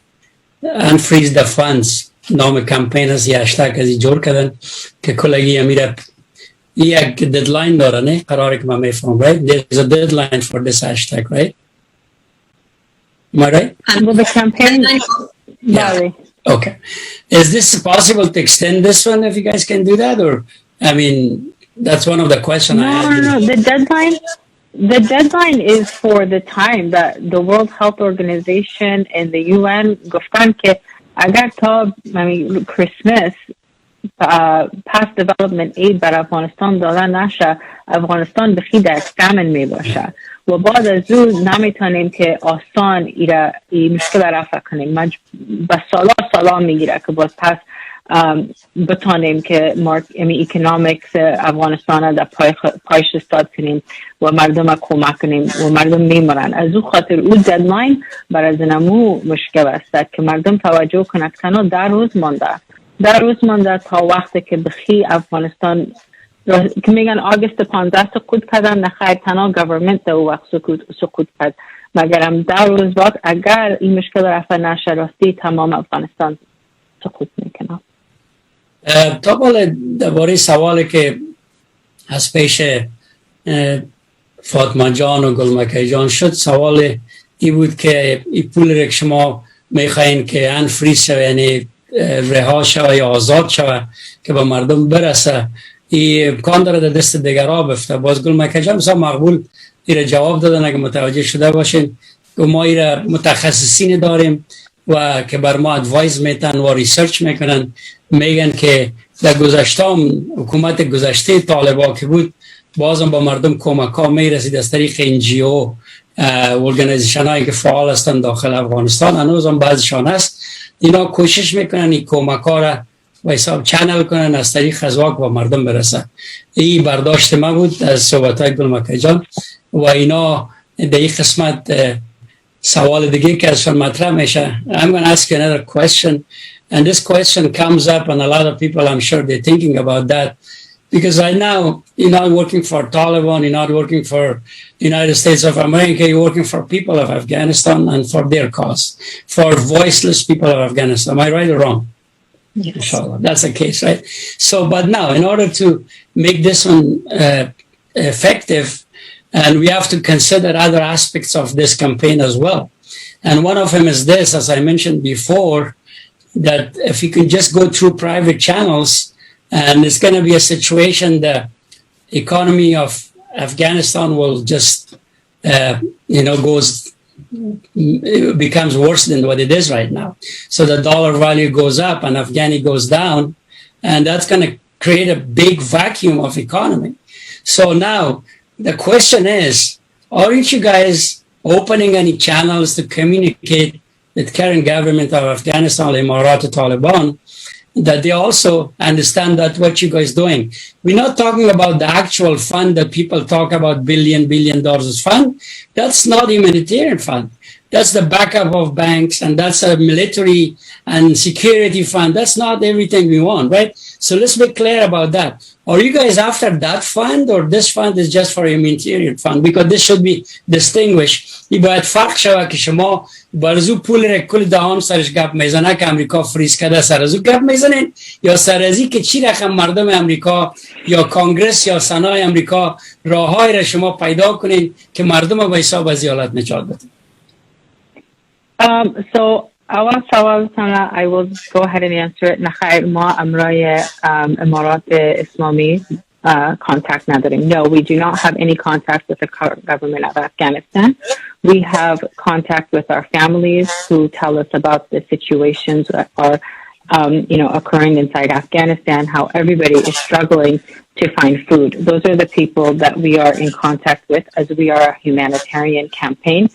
the Funds نام کمپین است، یه هشتگ ازی جور کردن که کلگی امیره یک deadline داره، نه؟ قراره که من میفهم، right? There's a deadline for this hashtag, right? Am I right? Well, the campaign... Yeah. Okay. Is this possible to extend this one if you guys can do that? Or, I mean, that's one of the questions I had. No. The deadline is for the time that the World Health Organization and the UN گفتن که اگر تا Christmas past development aid بر افغانستان داده نشه، افغانستان بخی در famine می باشه و بعد از اون نمیتونیم که آسان این مشکل رفع کنیم. به سالا میگیره که باز پس بتانیم که اکونومیکس افغانستان در پایش استاد کنیم و مردم کمک کنیم و مردم میمرن. از اون خاطر اون ددلاین برای زنمو مشکل است که مردم توجه کنند. تنها 10 روز مانده تا وقتی که بخی افغانستان که میگن آگست 15 سقوط کردن، نخیر تنها گورنمنت در وقت سقوط کرد، مگرم 10 روز بعد اگر این مشکل رفع نشه راستی تمام افغانستان سقوط میکنه. طبعا درباره سوالی که از پیش فاطمه جان و گلمکه جان شد، سوال ای بود که این پول را که شما میخواین که انفریز شوه، یعنی رها شوه یا آزاد شوه که به مردم برسه، این امکان داره در دست دیگرها بفته. باز گلمکه جان مثلا مقبول این جواب دادن اگه متوجه شده باشین که ما این متخصصین داریم و که بر ما ادوایز میتن و ریسرچ میکنن، میگن که در گذشته حکومت گذشته طالبا که بود بازم با مردم کمک ها میرسید از طریق NGO ارگانیزیشن هایی که فعال هستن داخل افغانستان، هنوز هم بعضشان هست، اینا کوشش میکنن این کمک ها را و حساب چنل کنن از طریق خزواک و مردم برسه. این برداشت ما بود از صحبتهای گل مکه جان و اینا در این قسمت سوال دیگه که از مطرح میشه. I'm going to ask you another question, and this question comes up and a lot of people I'm sure they're thinking about that, because right now you're not working for Taliban, you're not working for United States of America, you're working for people of Afghanistan and for their cause, for voiceless people of Afghanistan. Am I right or wrong? Yes. Inshallah, that's the case, right? So, but now, in order to make this one effective, and we have to consider other aspects of this campaign as well. And one of them is this, as I mentioned before, that if you can just go through private channels, and it's going to be a situation, the economy of Afghanistan will just, becomes worse than what it is right now. So the dollar value goes up and Afghani goes down, and that's going to create a big vacuum of economy. So now the question is, aren't you guys opening any channels to communicate with current government of Afghanistan, Emirat, Taliban, that they also understand that what you guys doing? We're not talking about the actual fund that people talk about, $1 billion fund. That's not a humanitarian fund. That's the backup of banks, and that's a military and security fund. That's not everything we want, right? So let's be clear about that. Are you guys after that fund, or this fund is just for a humanitarian fund? Because this should be distinguished. باید فرق شود که شما برزو پول را کل دهان سرش گپ میزنه که امریکا فریز کرده سر ازو گپ میزنین، یا سر ازی که چی رقم مردم امریکا یا کانگرس یا سنای امریکا راههای را شما پیدا کنین که مردم به حساب از حالت نجات بدین. So اول سوال I will go ahead and answer it. نخیر ما امرای امارات اسلامی contact نداریم. No, we do not have any contact with the government of Afghanistan. We have contact with our families who tell us about the situations that are occurring inside Afghanistan, how everybody is struggling to find food. Those are the people that we are in contact with, as we are a humanitarian campaign.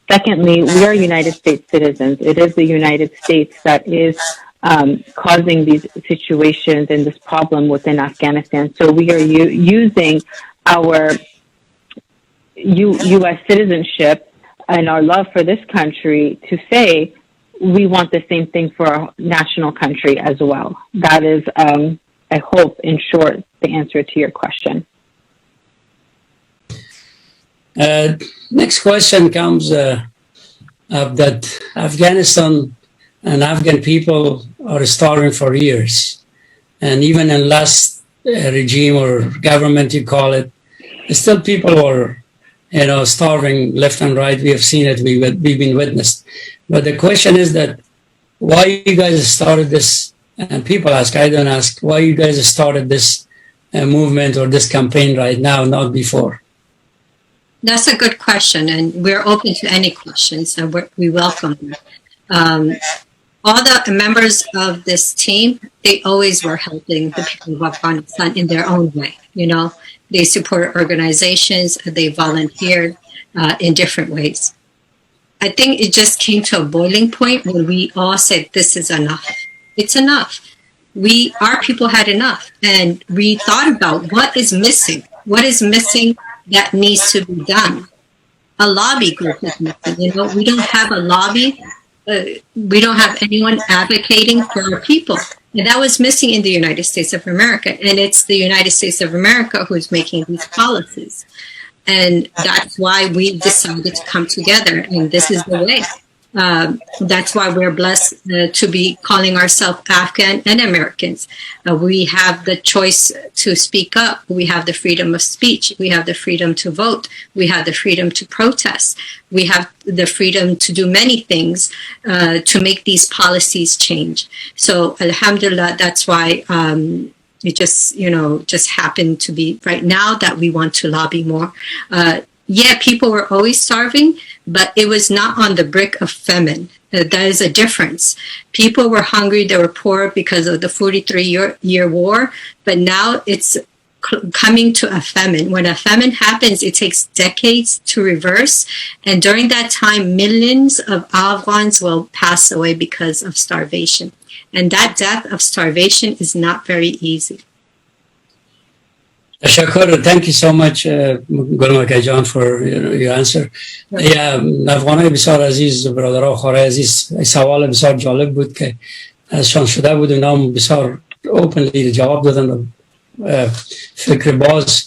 Secondly, we are United States citizens. It is the United States that is causing these situations and this problem within Afghanistan. So we are using our U.S. citizenship and our love for this country to say we want the same thing for our national country as well. That is, I hope, in short, the answer to your question. Next question comes that Afghanistan and Afghan people are starving for years. And even in last regime or government, you call it, still people are, starving left and right. We have seen it. We've been witnessed. But the question is that why you guys started this, and people ask, I don't ask, why you guys started this movement or this campaign right now, not before? That's a good question, and we're open to any questions, and we welcome them. All the members of this team, they always were helping the people of Afghanistan in their own way. They support organizations, they volunteered in different ways. I think it just came to a boiling point when we all said, this is enough. It's enough. Our people had enough, and we thought about what is missing. What is missing that needs to be done? A lobby group is missing. We don't have a lobby. We don't have anyone advocating for our people. And that was missing in the United States of America. And it's the United States of America who's making these policies. And that's why we decided to come together. And this is the way. That's why we're blessed to be calling ourselves Afghan and Americans. We have the choice to speak up. We have the freedom of speech. We have the freedom to vote. We have the freedom to protest. We have the freedom to do many things to make these policies change. So, alhamdulillah, that's why it just happened to be right now that we want to lobby more. People were always starving, but it was not on the brick of famine. That is a difference. People were hungry, they were poor because of the 43-year war, but now it's coming to a famine. When a famine happens, it takes decades to reverse. And during that time, millions of Afghans will pass away because of starvation. And that death of starvation is not very easy. Tashakkur. Thank you so much, Gulmaka John, for your answer. Yeah, افغانای بسیار عزیز، برادرها خواهرای عزیز، سوال بسیار جالب بود که ازشان شده بود، اونا هم بسیار اوپنلی جواب دادن. فکر باز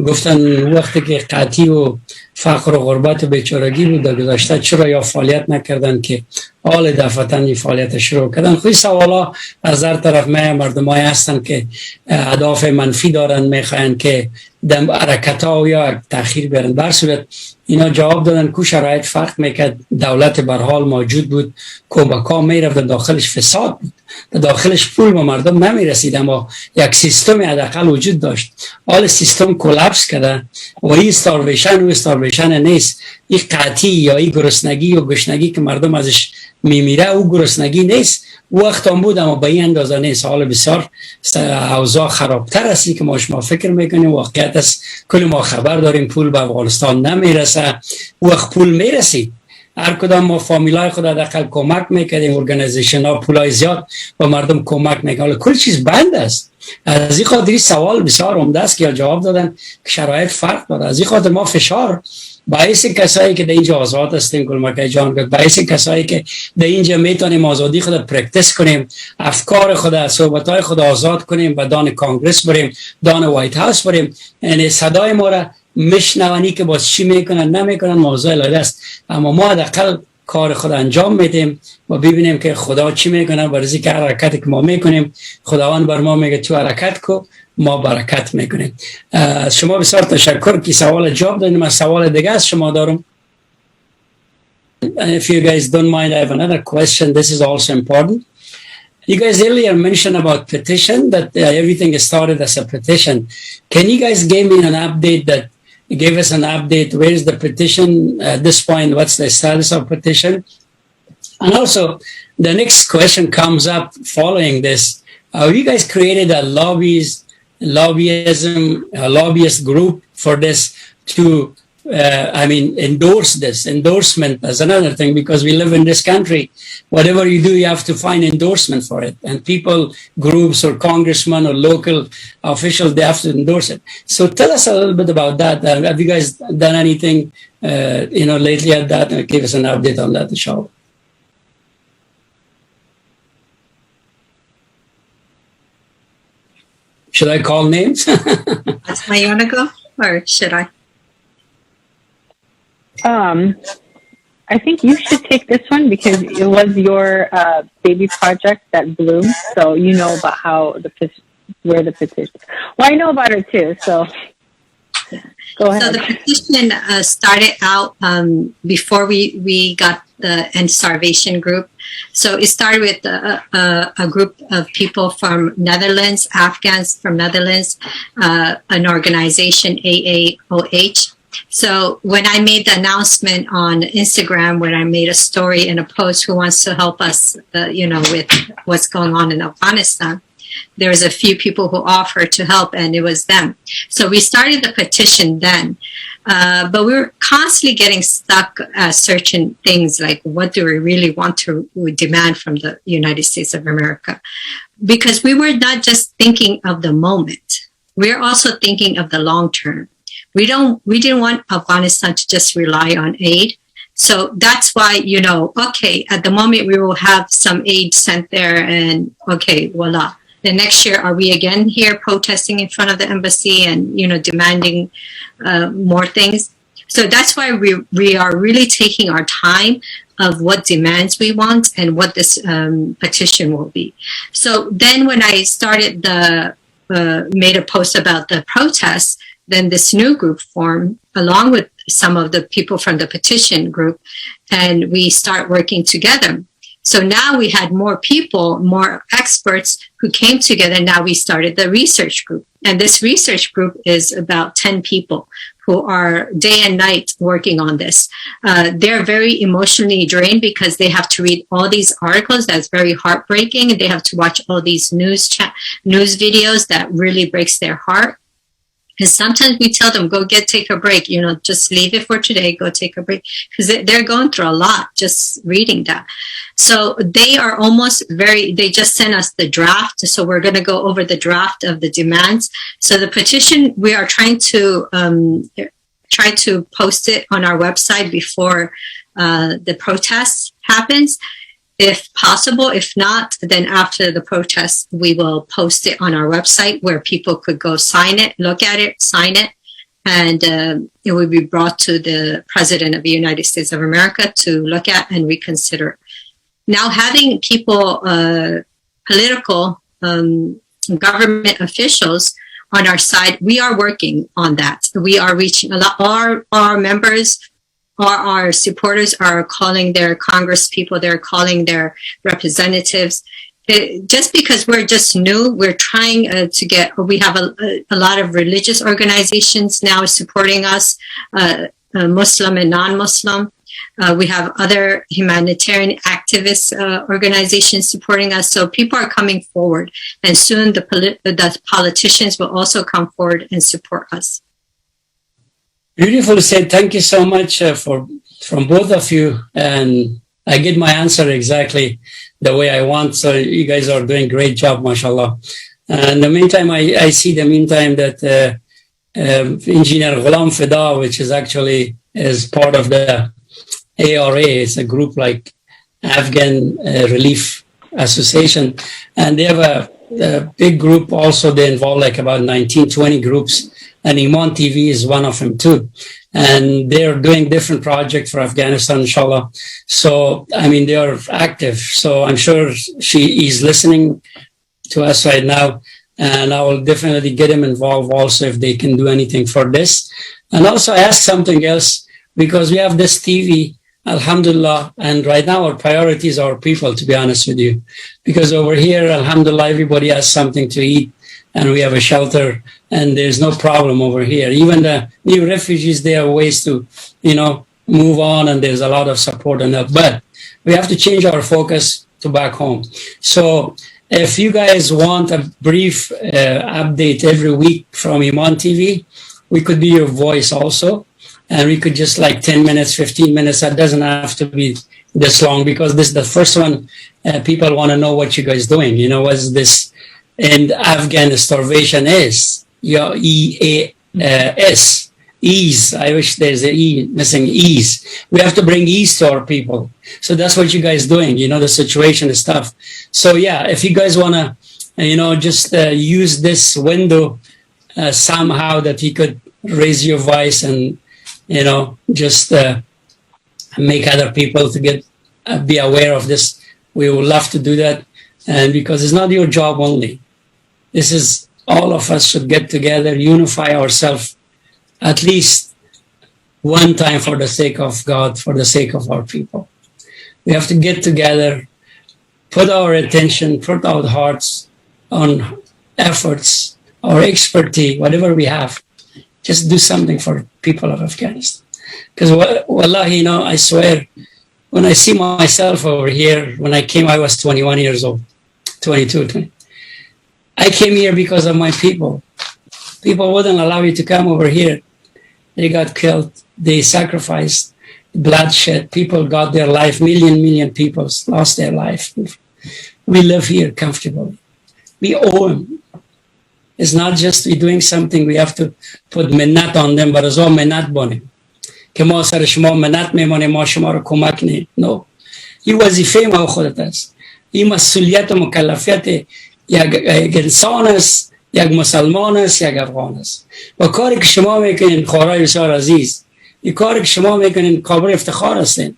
گفتن وقتی که قحطی و فقر و غربت و بیچارگی بود در گذشته، چرا یا فعالیت نکردن که حال دفعتاً این فعالیت شروع کردن. خیلی سوالا از هر طرف مردمای هستن که اهداف منفی دارن، میخواین که حرکت ها یا تأخیر بیارن. بر صورت اینا جواب دادن کو شرایط فرق میکرد، دولت به هر حال موجود بود، کمک ها میرفت، داخلش فساد بود، داخلش پول به مردم نمیرسید، اما یک سیستم حداقل وجود داشت. حال سیستم کلاپس کرده و این استارویشن نیست، این قحطی یا این گرسنگی و گشنگی که مردم ازش میمیره، او گرسنگی نیست، وقت هم بود اما به این اندازه نیست. حال بسیار اوضاع خرابتر است که ما شما فکر میکنیم. واقعیت است کل ما خبر داریم پول به افغانستان نمیرسه. وقت پول میرسید، هر کدام ما فامیلای خود حداقل کمک میکردیم، ارگانیزیشن ها پولای زیاد به مردم کمک میکنن، کل چیز بند است. از این خاطر سوال بسیار عمده است که جواب دادن که شرایط فرق داره. از این خاطر ما فشار باعث کسایی که در اینجا آزاد هستیم، گلمکه جان گفت، باعث کسایی که در اینجا میتونیم آزادی خود پرکتیس کنیم، افکار خود، صحبت‌های خود آزاد کنیم، به دان کانگرس بریم، دان وایت هاوس بریم، یعنی صدای ما را مشنوانی که باز چی میکنن نمیکنن موضوع علیه است، اما ما حداقل کار خود انجام میدیم و ببینیم که خدا چی میکنه. برای که حرکتی که ما میکنیم خداوند بر ما میگه تو حرکت کو، ما برکت میکنیم. شما بسیار تشکر که سوال جواب دادید. من سوال دیگه از شما دارم. If you guys don't mind, I have another question. This is also important. You guys earlier mentioned about petition, that everything started as a petition. Can you guys give me an update give us an update? Where is the petition at this point? What's the status of petition? And also, the next question comes up following this. You guys created a lobbyist group for this to, endorse this. Endorsement as another thing, because we live in this country. Whatever you do, you have to find endorsement for it. And people, groups or congressmen or local officials, they have to endorse it. So tell us a little bit about that. Have you guys done anything, lately at that? Give us an update on that, inshallah. Should I call names? That's my you want to go, or should I? I think you should take this one because it was your baby project that bloomed. So you know about where the petition. Well, I know about it too. So go ahead. So the petition started out before we got the End Starvation group. So it started with a group of people from Netherlands, Afghans from Netherlands, an organization, AAOH. So when I made the announcement on Instagram, when I made a story and a post, who wants to help us, with what's going on in Afghanistan, there was a few people who offered to help, and it was them. So we started the petition then, but we were constantly getting stuck searching things like, what do we really want to demand from the United States of America? Because we were not just thinking of the moment. We're also thinking of the long term. We didn't want Afghanistan to just rely on aid. So that's why, okay, at the moment we will have some aid sent there and okay, voila. The next year, are we again here protesting in front of the embassy and, demanding more things? So that's why we are really taking our time of what demands we want and what this petition will be. So then when I started made a post about the protests, then this new group formed along with some of the people from the petition group, and we start working together. So now we had more people, more experts who came together. Now we started the research group. And this research group is about 10 people who are day and night working on this. They're very emotionally drained because they have to read all these articles that's very heartbreaking, and they have to watch all these news videos that really breaks their heart. And sometimes we tell them, take a break, just leave it for today, go take a break. Because they're going through a lot just reading that. So they are almost they just sent us the draft. So we're going to go over the draft of the demands. So the petition, we are trying to post it on our website before the protest happens, if possible. If not, then after the protest, we will post it on our website where people could go sign it, look at it, sign it, and it will be brought to the President of the United States of America to look at and reconsider. Now, having people, political government officials on our side, we are working on that. We are reaching a lot. Our members, our supporters are calling their Congress people, they're calling their representatives. Just because we're just new, we're trying we have a lot of religious organizations now supporting us, Muslim and non-Muslim. We have other humanitarian activist organizations supporting us. So people are coming forward, and soon the politicians will also come forward and support us. Beautiful said. Thank you so much from both of you. And I get my answer exactly the way I want. So you guys are doing a great job, mashallah. And in the meantime, I see that Engineer Ghulam Fida, which is actually is part of the ARA, it's a group like Afghan Relief Association. And they have a big group also. They involve like about 19, 20 groups. And Iman TV is one of them too. And they're doing different projects for Afghanistan, inshallah. So, they are active. So I'm sure she is listening to us right now. And I will definitely get him involved also if they can do anything for this. And also ask something else, because we have this TV, alhamdulillah. And right now our priorities are people, to be honest with you. Because over here, alhamdulillah, everybody has something to eat. And we have a shelter, and there's no problem over here. Even the new refugees, they have ways to, move on, and there's a lot of support and that. But we have to change our focus to back home. So if you guys want a brief update every week from Iman TV, we could be your voice also. And we could just 10 minutes, 15 minutes. That doesn't have to be this long, because this is the first one. People want to know what you guys doing. What's this End Afghan Starvation is. E-A-S. Ease. I wish there's an E, missing ease. We have to bring ease to our people. So that's what you guys doing. The situation is tough. So yeah, if you guys want to, just use this window somehow that you could raise your voice and, just make other people to be aware of this. We would love to do that. And because it's not your job only. This is all of us should get together, unify ourselves at least one time for the sake of God, for the sake of our people. We have to get together, put our attention, put our hearts on efforts, our expertise, whatever we have. Just do something for people of Afghanistan. Because wallahi, I swear, when I see myself over here, when I came, I was 21 years old, 22, 20. I came here because of my people. People wouldn't allow you to come over here. They got killed. They sacrificed, bloodshed. People got their life. Million people lost their life. We live here comfortably. We owe them. It's not just we doing something. We have to put minnat on them, but it's all minnat bonim. که ما سر شما منت میمانیم ما شما رو کمک نیم. No. این وظیفه ما خودت است. این مسئولیت و مکلفیت یک انسان است، یک مسلمان است، یک افغان است. و کاری که شما میکنین خورای بسیار عزیز، این کاری که شما میکنین قابل افتخار هستین.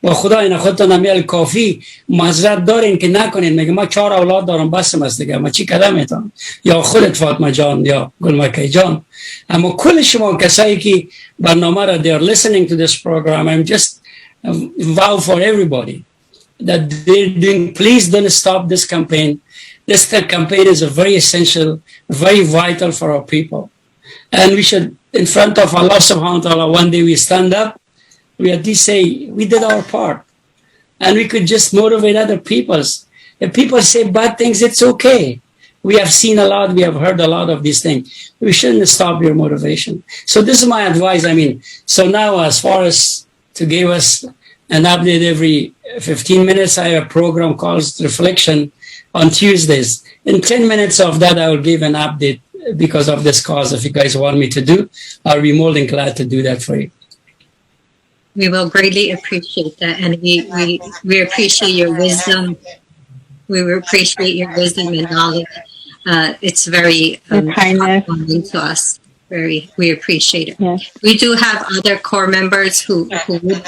با خدا این خودتان امیال کافی معذرت دارین که نکنین. میگه ما 4 اولاد دارم بسم است دیگه، ما چی کدام میتونم؟ یا خودت فاطمه جان یا گلمکه جان. اما کل شما کسایی که برنامه را they are listening to this program, I'm just vow for everybody that they're doing, please don't stop this campaign. This campaign is a very essential, very vital for our people. And we should, in front of Allah subhanahu wa ta'ala, one day we stand up, we at least say, we did our part. And we could just motivate other people. If people say bad things, it's okay. We have seen a lot, we have heard a lot of these things. We shouldn't stop your motivation. So this is my advice. I mean, so now as far as to give us an update every 15 minutes, I have a program called Reflection on Tuesdays. In 10 minutes of that, I will give an update because of this cause. If you guys want me to do, I'll be more than glad to do that for you. We will greatly appreciate that, and we appreciate your wisdom. We will appreciate your wisdom and knowledge. It's very heartwarming to us. We appreciate it. Yes. We do have other core members who would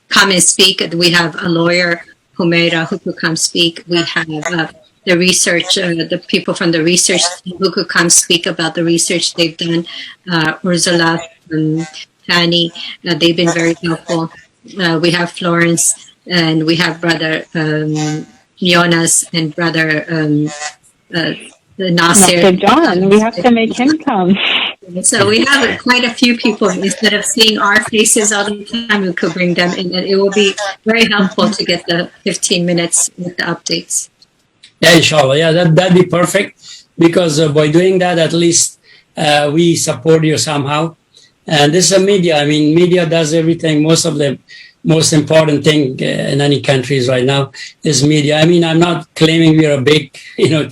come and speak. We have a lawyer, Humaira, who could come speak. We have the research, the people from the research team who could come speak about the research they've done. Ursula, Fanny, they've been very helpful. We have Florence, and we have Brother Jonas and Brother Nasir. Dr. John, we have to make him come. So we have quite a few people. Instead of seeing our faces all the time, we could bring them in, and it will be very helpful to get the 15 minutes with the updates. Yeah, inshallah. Yeah, that'd be perfect, because by doing that, at least we support you somehow. And this is a media. I mean, media does everything. Most of the most important thing in any countries right now is media. I mean, I'm not claiming we're a big,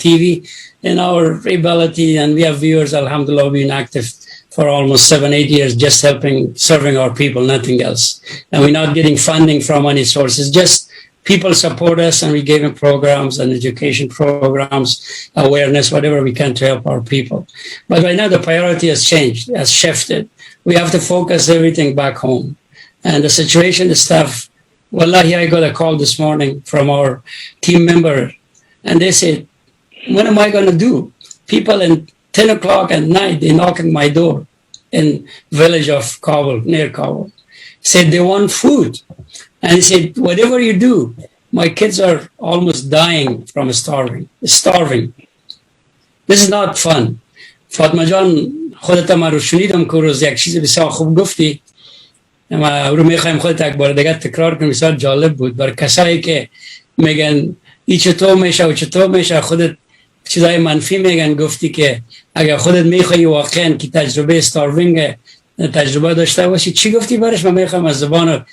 TV in our ability, and we have viewers, alhamdulillah, being active for almost 7-8 years, just serving our people, nothing else. And we're not getting funding from any sources, just people support us, and we give them programs and education programs, awareness, whatever we can to help our people. But right now the priority has changed, has shifted. We have to focus everything back home. And the situation, the stuff, wallahi, I got a call this morning from our team member, and they said, what am I going to do? People in 10 o'clock at night, they knock on my door in village of Kabul, near Kabul. Said they want food. And he said, whatever you do, my kids are almost dying from starving. This is not fun. Fatma Jan, خودت ما رو شنیدم که روز یک چیز بسیار خوب گفتی، ما رو میخوایم خودت یک بار دیگه تکرار کنیم، بسیار جالب بود. برای کسایی که میگن این چطور میشه و چطور میشه، خودت چیزای منفی میگن، گفتی که اگر خودت میخوایی واقعا که تجربه استاروینگ تجربه داشته باشی، چی گفتی برش؟ من میخوام از زبان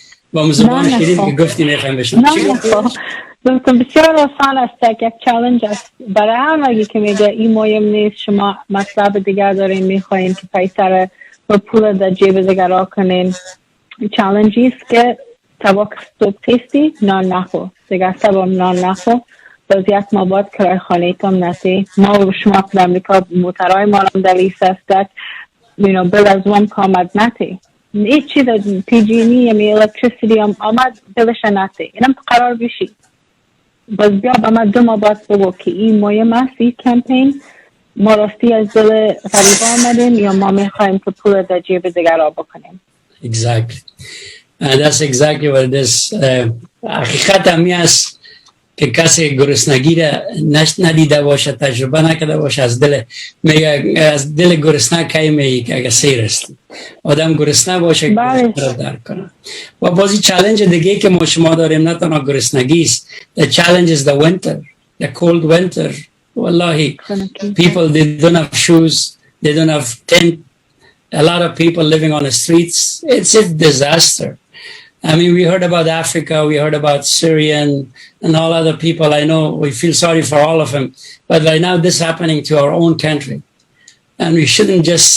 شیرین که گفتی میخوایم بشنم. چی گفتی؟ گفتم بسیار آسان است، یک چالنج است برای همه که میگه این مهم نیست، شما مطلب دیگر دارین میخواین که پیسر و پول در جیب دیگر کنین. چالنجی است که طبق صبح تیستی نان نخو دیگر، سبب نان نخو باز یک ماباد کرای خانه کم نتی. ما و شما در امریکا موترهای مالم در لیست است، بل از وان کامد نتی. هیچ چیز پیجینی یمی الکتریسیتی آمد بلش نتی. اینم قرار بشی باز بیا با ما 2 ماه بعد بگو که این مهم است، این کمپین ما راستی از دل غریبا آمدیم یا ما میخوایم که پول در جیب دیگر را بکنیم. Exactly. And that's exactly what it is. حقیقت همی است که کسی گرسنگی را ندیده باشه، تجربه نکرده باشه، از دل گرسنه کی میگی که اگه سیر است. آدم گرسنه باشه گرسنه را درک کنه. و بازی چالش دیگه که ما شما داریم نه تنها گرسنگی است. The challenge is the winter, the cold winter. Wallahi, people, they don't have shoes, they don't have tent. A lot of people living on the streets. It's a disaster. I mean, we heard about Africa, we heard about Syrian and all other people. I know we feel sorry for all of them. But right now, this is happening to our own country. And we shouldn't just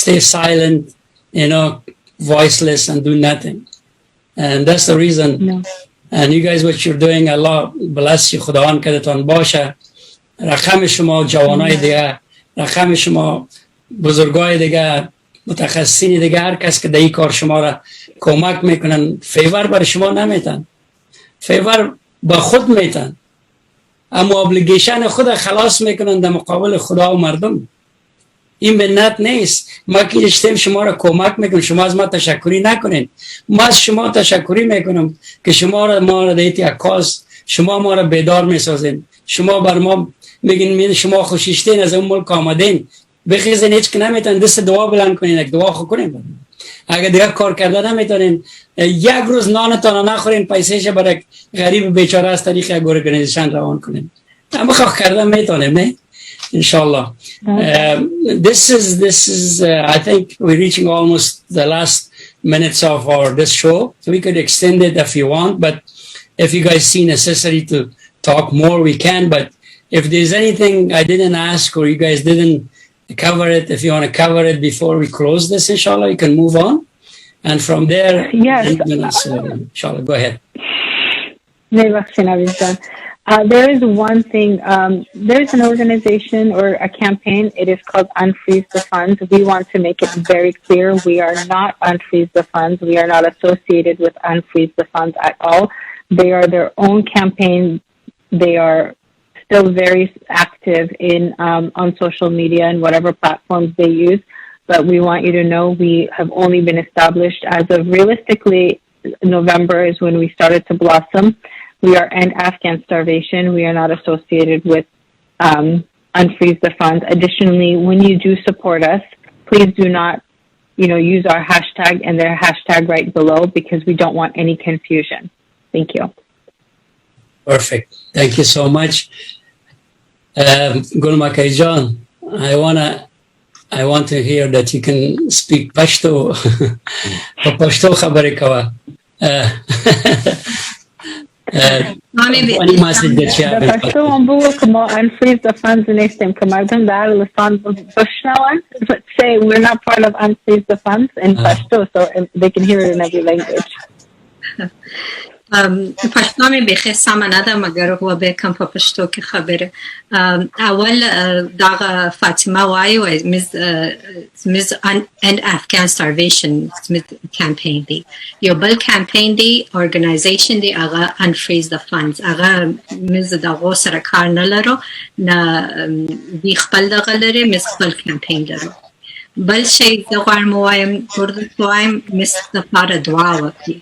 stay silent, voiceless and do nothing. And that's the reason. No. And you guys, what you're doing, Allah bless you. خداوند کدتان باشه. رقم شما جوانای دیگه، رقم شما بزرگای دیگه، متخصصین دیگه، هر کس که در این کار شما را کمک میکنن، فیور برای شما نمیتن، فیور با خود میتن، اما ابلیگیشن خود خلاص میکنن در مقابل خدا و مردم. این منت نیست. ما که رشتیم شما را کمک میکنم، شما از ما تشکری نکنین. ما از شما تشکری میکنم که ما را دیتی اکاز، شما ما را بیدار میسازین، شما بر ما میگین شما خوشیشتین، از اون ملک آمدین، بخیزین، هیچ که نمیتن دست دعا بلند کنین، یک دعا خو کنین. اگر دیگه کار کرده نمیتونین، یک روز نانتان نخورین، پیسهش برای غریب بیچاره از طریق یک ارگانیزیشن روان کنین. اما خواه کردن میتونیم نه inshallah. This is I think we're reaching almost the last minutes of this show, so we could extend it if you want, but if you guys see necessary to talk more, we can. But if there's anything I didn't ask or you guys didn't cover it, if you want to cover it before we close this, inshallah, you can move on, and from there, yes, inshallah, go ahead. There is one thing, there's an organization or a campaign, it is called Unfreeze the Funds. We want to make it very clear, we are not Unfreeze the Funds, we are not associated with Unfreeze the Funds at all. They are their own campaign, they are still very active in on social media and whatever platforms they use, but we want you to know we have only been established as of realistically November is when we started to blossom. We are End Afghan Starvation. We are not associated with Unfreeze the Funds. Additionally, when you do support us, please do not, use our hashtag and their hashtag right below because we don't want any confusion. Thank you. Perfect. Thank you so much. Gulmakai John, I want to hear that you can speak Pashto. Pashto khabari kawa. Any message that you have? Unfreeze the Funds next time. Say we're not part of Unfreeze the Funds in Pashto, so they can hear it in every language. پشتو می بخیر سامانه مگر هو بکم په پشتو کې خبره اول دا فاطمه وای مز End Afghan Starvation مز کمپین دی یو بل کمپین دی organization دی هغه Unfreeze the Funds هغه مز دا سره کار نه لرو نه دی خپل دغه لري مز خپل کمپین لرو بل شي زه غواړم وایم ورته مز لپاره دعا وکړي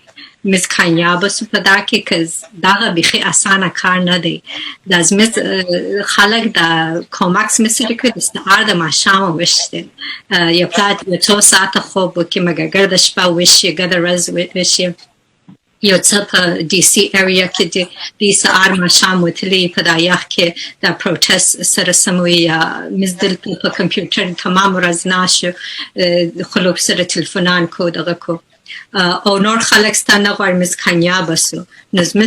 مز کامیاب سو پدا کې کز دا به اسانه کار نه دی لازم خلک دا کوماکس مثل کې د استعاره د ماشام وشته یا پلات یو څو ساعت خوب کې مګر د شپه وشي ګر ورځ وشي یو څه په ډي سي ایریا کې د سهار ماشام وتلی په دا یخ کې دا پروتست سره سموي مزدل په کمپیوټر تمام ورځ ناشه خلک سره تلفونان کو دغه کو او نور خلک ستانه غواړي مز کامیاب سو نظم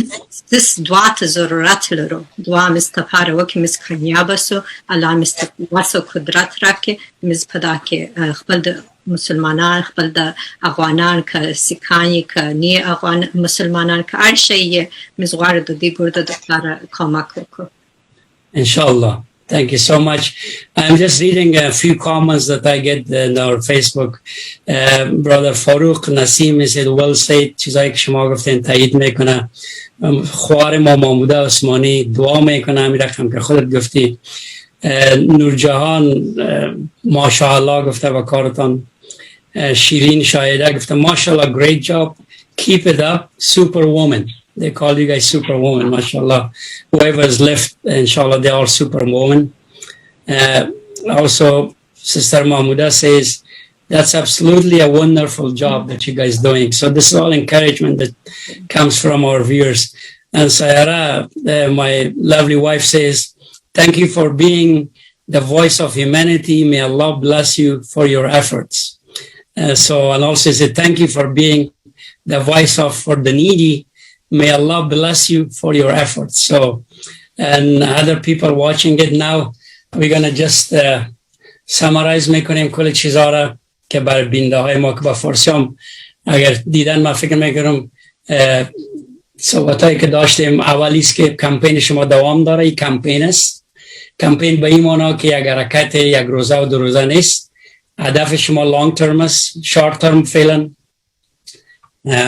دس دعا ته ضرورت لرو دعا مستفاره وکي مز کامیاب سو الله مستواسو قدرت راکې مز پدا کې خپل د مسلمانان خپل د افغانان ک سکانی ک نی افغان مسلمانان ک هر شی مز غواړي د دې ګورته د لپاره کومک وکړو inshallah. Thank you so much. I'm just reading a few comments that I get in our Facebook. Brother Farouk Nasim said, well said. چیزایی که شما گفتین تایید میکنه. خوار ما محمود عثمانی دعا میکنه همین رقم که خودت گفتی. نورجهان ماشاءالله گفته و کارتان. شیرین شایده گفته ماشاءالله great job. Keep it up. Superwoman. They call you guys superwoman, mashallah. Whoever's left, inshallah, they're all superwoman. Also, Sister Mahmouda says, that's absolutely a wonderful job that you guys doing. So this is all encouragement that comes from our viewers. And Sayara, my lovely wife, says, thank you for being the voice of humanity. May Allah bless you for your efforts. And also say, thank you for being the voice for the needy. May Allah bless you for your efforts. So, and other people watching it now, we're going to just summarize میکنیم کل چیزا را که بر بینده های ما که با فارسی هم اگر دیدن ما فکر میکنم صحبت هایی که داشتیم اولیست که کمپین شما دوام داره این کمپین است کمپین به این مانا که یک حرکت یک روزه و دو روزه نیست هدف شما لانگ ترم است شارت ترم فعلا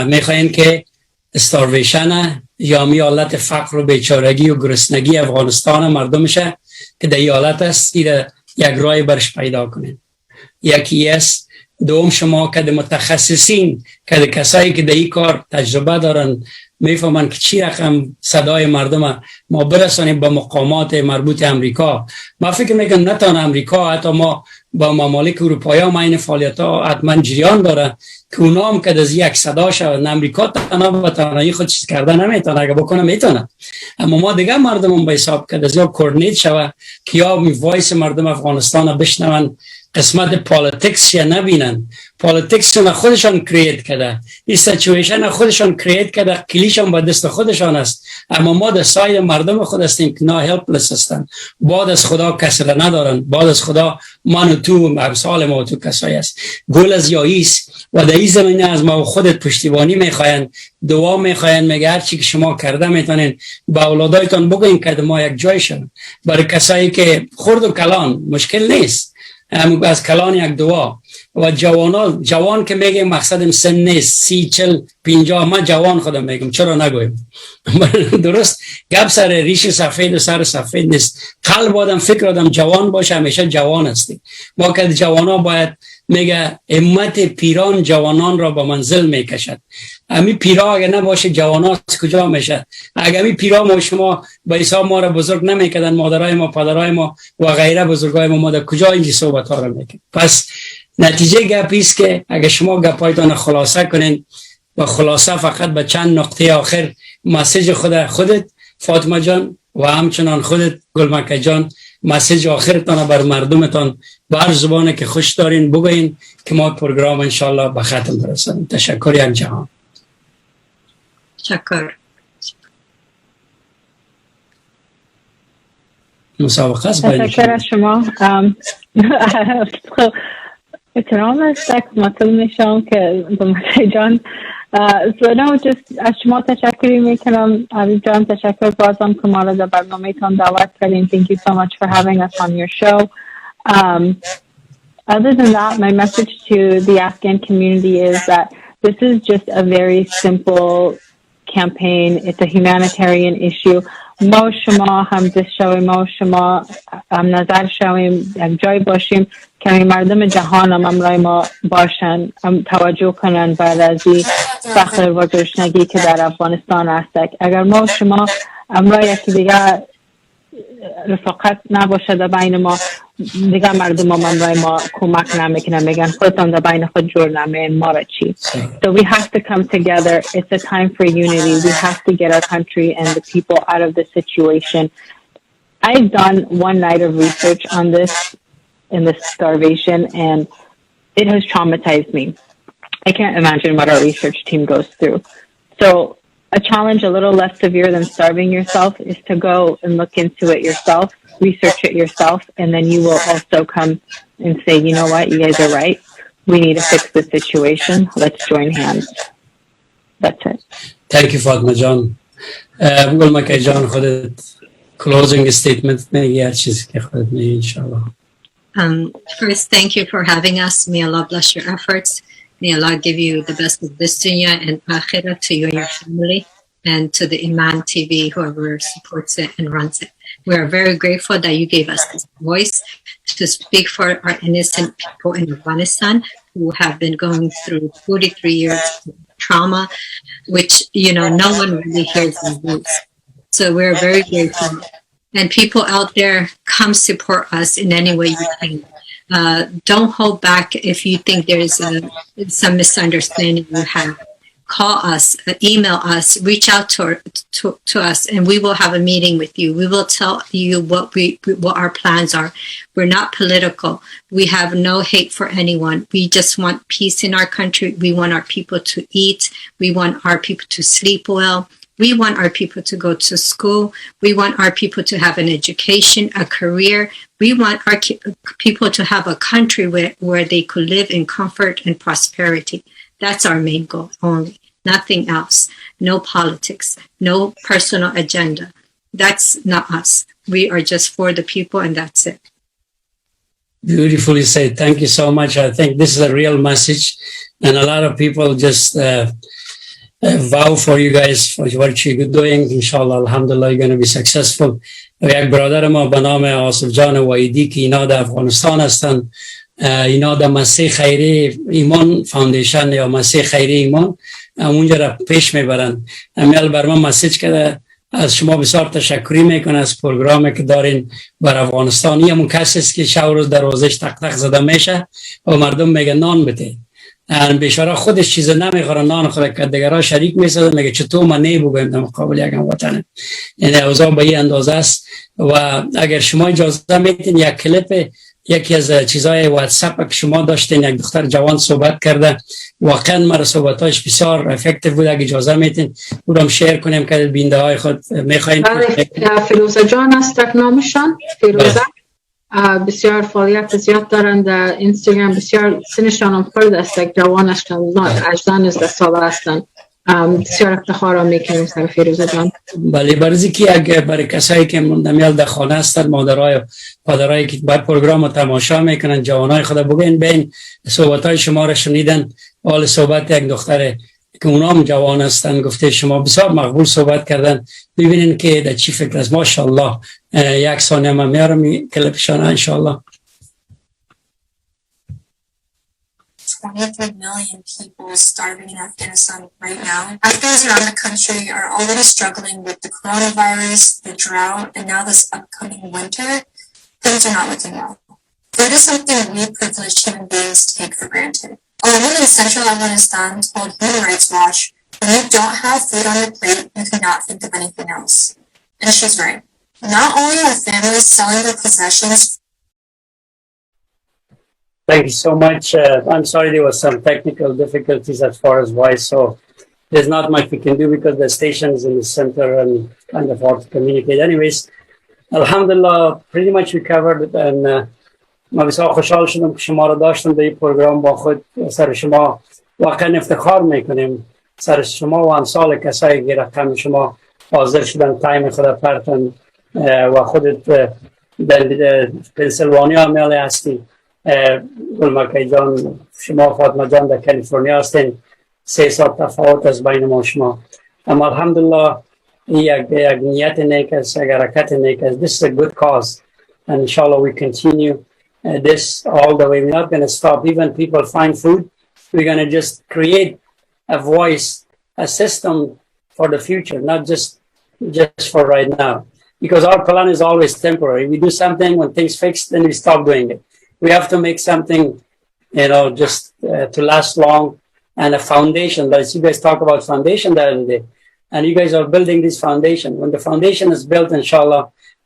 میخواین که استارویشن یا می حالت فقر و بیچارگی و گرسنگی افغانستان مردمشه که در این حالت است یک رای برش پیدا کنین یکی است دوم شما که متخصصین که کسایی که در این کار تجربه دارن میفهمن که چی رقم صدای مردم ما برسانیم به مقامات مربوط امریکا. ما فکر میکنم نه تنها امریکا، حتی ما با ممالک اروپایی هم این فعالیت ها حتما جریان داره که اونا هم که از یک صدا شود. امریکا تنها به تنهایی خود چیز کرده نمیتونه، اگه بکنه میتونه، اما ما دیگه مردم هم به حساب که از یا کوردینیت شود که یا وایس مردم افغانستان بشنون، قسمت پالیتیکس یا نبینن. پالیتیکس رو خودشان کریت کرده، این سیچویشن خودشان کریت کرده، کلیشان با دست خودشان است، اما ما در ساید مردم خود هستیم که نا هلپلس هستن. بعد از خدا کسی را ندارن، بعد از خدا من و تو امثال ما و تو کسایی است. گل از یاییست و در این زمینه از ما خودت پشتیبانی میخواین، دعا میخواین، میگه هر چی که شما کرده میتونین با اولادایتان بگوین که ما یک جای شون. برای کسایی که خرد و کلان مشکل نیست، از کلان یک دعا. و جوان که میگه مقصدم سن نیست، 30 40 50، من جوان خودم میگم، چرا نگویم؟ درست گپ سر ریش سفید و سر سفید نیست. قلب آدم فکر آدم جوان باشه، همیشه جوان هستی. ما که جوانا باید میگه امت پیران جوانان را به منزل میکشد. امی پیرا اگه نباشه جوانا کجا میشه؟ اگه امی پیرا ما شما به حساب ما را بزرگ نمیکردن، مادرای ما، پدرای ما و غیره بزرگای ما در کجا اینجی صحبت ها را میکنن؟ پس نتیجه گپی است که اگه شما گپایتان خلاصه کنین و خلاصه فقط به چند نقطه آخر مسیج خودت فاطمه جان و همچنان خودت گلمکه جان مسیج آخرتان بر مردمتان بر زبانه که خوش دارین بگوین که ما پروگرام انشالله به ختم برسانیم. تشکر یک جهان. تشکر. مسابقه است. تشکر از شما. احترام است که مطلب میشم که گلمکه جان از شما تشکری میکنم. حبیب جان تشکر بازم که ما را در برنامه تان دعوت کردین. Thank you so much for having us on your show. Other than that, my message to the Afghan community is that this is just a very simple campaign. It's a humanitarian issue. ما شما همدست شویم، ما شما هم نظر شویم، یک جای باشیم که مردم جهان هم امرای ما باشن، هم توجه کنن بعد از این فقر و گرسنگی که در افغانستان هست. اگر ما شما امرای یکی دیگه رفاقت نباشه در بین ما، دیگه مردم هم امرای ما کمک نمیکنن، میگن خودتان در بین خود جور نمین، ما را چی؟ So we have to come together. It's a time for unity. We have to get our country and the people out of this situation. I've done one night of research on this, in this starvation, and it has traumatized me. I can't imagine what our research team goes through. So a challenge a little less severe than starving yourself is to go and look into it yourself, research it yourself, and then you will also come and say, you know what, you guys are right. We need to fix the situation. Let's join hands. That's it. Thank you, Fatma John. گلمکه جان خودت closing statement میگی، هر چیزی که خودت میگی انشاءالله. First, thank you for having us. May Allah bless your efforts. May Allah give you the best of this dunya and akhirah to you and your family, and to the Iman TV, whoever supports it and runs it. We are very grateful that you gave us this voice to speak for our innocent people in Afghanistan who have been going through 43 years of trauma, which, you know, no one really hears our voice. So we're very grateful. And people out there, come support us in any way you can. Don't hold back if you think there is some misunderstanding you have. Call us, email us, reach out to us, and we will have a meeting with you. We will tell you what our plans are. We're not political. We have no hate for anyone. We just want peace in our country. We want our people to eat. We want our people to sleep well. We want our people to go to school. We want our people to have an education, a career. We want our people to have a country where they could live in comfort and prosperity. That's our main goal only. Nothing else. No politics. No personal agenda. That's not us. We are just for the people, and that's it. Beautifully said. Thank you so much. I think this is a real message, and a lot of people just vow for you guys for what you're doing. Inshallah, alhamdulillah, you're going to be successful. یک برادر ما به نام آصف جان وایدی که اینا در افغانستان هستن، اینا در مسیح خیری ایمان فاندیشن یا مسیح خیری ایمان اونجا را پیش میبرن. امیال بر من مسیج کرده از شما بسیار تشکری میکنه از پروگرامی که دارین بر افغانستان. همون کسی است که شب روز دروازش تق تق زده میشه و مردم میگه نان بده، بیچاره خودش چیز نمیخوره، نان خود که دیگرها شریک میسازه، میگه چطور من نمیبوگم در مقابل یک هموطن. یعنی اوضاع به این اندازه است. و اگر شما اجازه میتین یک کلیپ یکی از چیزای واتساپ که شما داشتین، یک دختر جوان صحبت کرده، واقعا مرا صحبتاش بسیار افکتیو بود، اگه اجازه میتین اونم شیر کنیم که بیننده های خود میخواین. فیروزه جان است نامشان، فیروزه بسیار فعالیت زیاد دارند در اینستاگرام، بسیار سنشان هم خورد است، یک جوان هستند، 18 ساله هستند. بسیار افتخار میکنیم سر فیروزه جان. بله، برزی که اگه برای کسایی که مندمیال در خانه هستند، مادرای و پدرایی که بر پروگرام تماشا میکنن، جوانای خدا بگین بین صحبتای شما را شنیدن، حال صحبت یک دختره که اونا هم جوان هستن گفته شما بسیار مقبول صحبت کردن، ببینین که در چی فکر است. ماشاءالله. یک ثانیه من میارم کلیپشان انشاءالله. 23 million people starving in Afghanistan right now. Afghans around the country are already struggling with the coronavirus, the drought, and now this upcoming winter. Things are not looking well. Food is something we privileged human beings take for granted. A woman in central Afghanistan told Human Rights Watch, when you don't have food on your plate, you cannot think of anything else. And she's right. Not only are families selling their possessions. Thank you so much. I'm sorry there was some technical difficulties as far as voice, so there's not much we can do because the station is in the center and kind of hard to communicate. Anyways, Alhamdulillah, pretty much we covered it, and ما بسیار خوشحال شدم که شما را داشتم در این پروگرام با خود. سر شما واقعا افتخار میکنیم، سر شما و امثال کسایی که رقم شما حاضر شدن تایم خود پرتن و خودت در پنسیلوانیا عمل هستی. گلمکه جان، شما فاطمه جان در کالیفرنیا هستین، 3 سال تفاوت از بین ما شما. اما الحمدلله یک نیت نیک است، یک حرکت نیک است. This is a good cause and inshallah we continue this all the way. We're not going to stop. Even people find food, we're going to just create a voice, a system for the future, not just for right now, because our plan is always temporary. We do something, when things fix, then we stop doing it. We have to make something, just to last long, and a foundation. Like you guys talk about foundation the other day, and you guys are building this foundation. When the foundation is built, inshallah,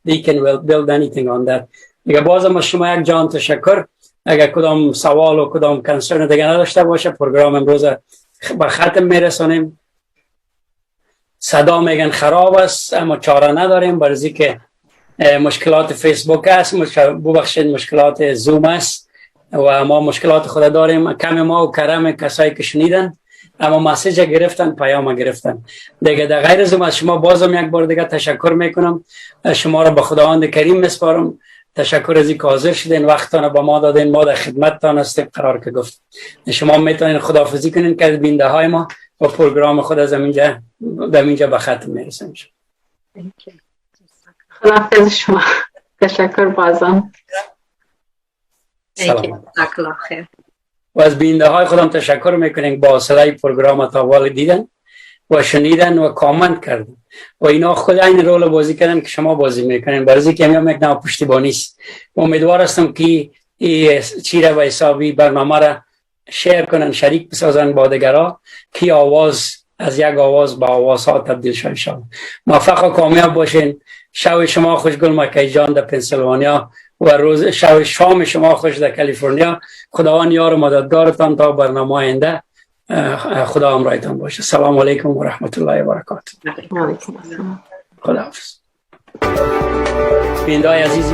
they can build anything on that. دیگه بازم از شما یک جان تشکر. اگر کدام سوال و کدام کنسرن دیگه نداشته باشه، پروگرام امروز به ختم میرسانیم. صدا میگن خراب است اما چاره نداریم، برای که مشکلات فیسبوک است، ببخشید مشکلات زوم است و ما مشکلات خود داریم. کم ما و کرم کسایی که شنیدن اما مسیج گرفتن، پیام گرفتن. دیگه در غیر زوم از شما بازم یک بار دیگه تشکر میکنم. شما را به خداوند کریم میسپارم. تشکر از اینکه حاضر شدین، وقتتان با ما دادین، ما در خدمتتان هستیم قرار که گفت. شما میتونین خداحافظی کنین که بیننده های ما و پروگرام خود از اینجا به ختم میرسیم. خداحافظ شما. تشکر بازم. و از بیننده های خودم تشکر میکنیم با صدای پروگرام تا وال دیدن و شنیدن و کامنت کردن و اینا خود این رول بازی کردن که شما بازی میکنین. برای که میام یک نوع پشتیبانی است. امیدوار هستم که این چیره و حسابی برنامه را شیر کنن، شریک بسازن با دیگرها که آواز از یک آواز به آوازها تبدیل شد. شما موفق و کامیاب باشین. شب شما خوش گلمکه جان در پنسیلوانیا و روز شام شما خوش در کالیفرنیا. خداوند یار و مددگارتان تا برنامه آینده. خدا همراهتان باشه. السلام علیکم و رحمت الله و برکاته. خدا حافظ. بیننده عزیزی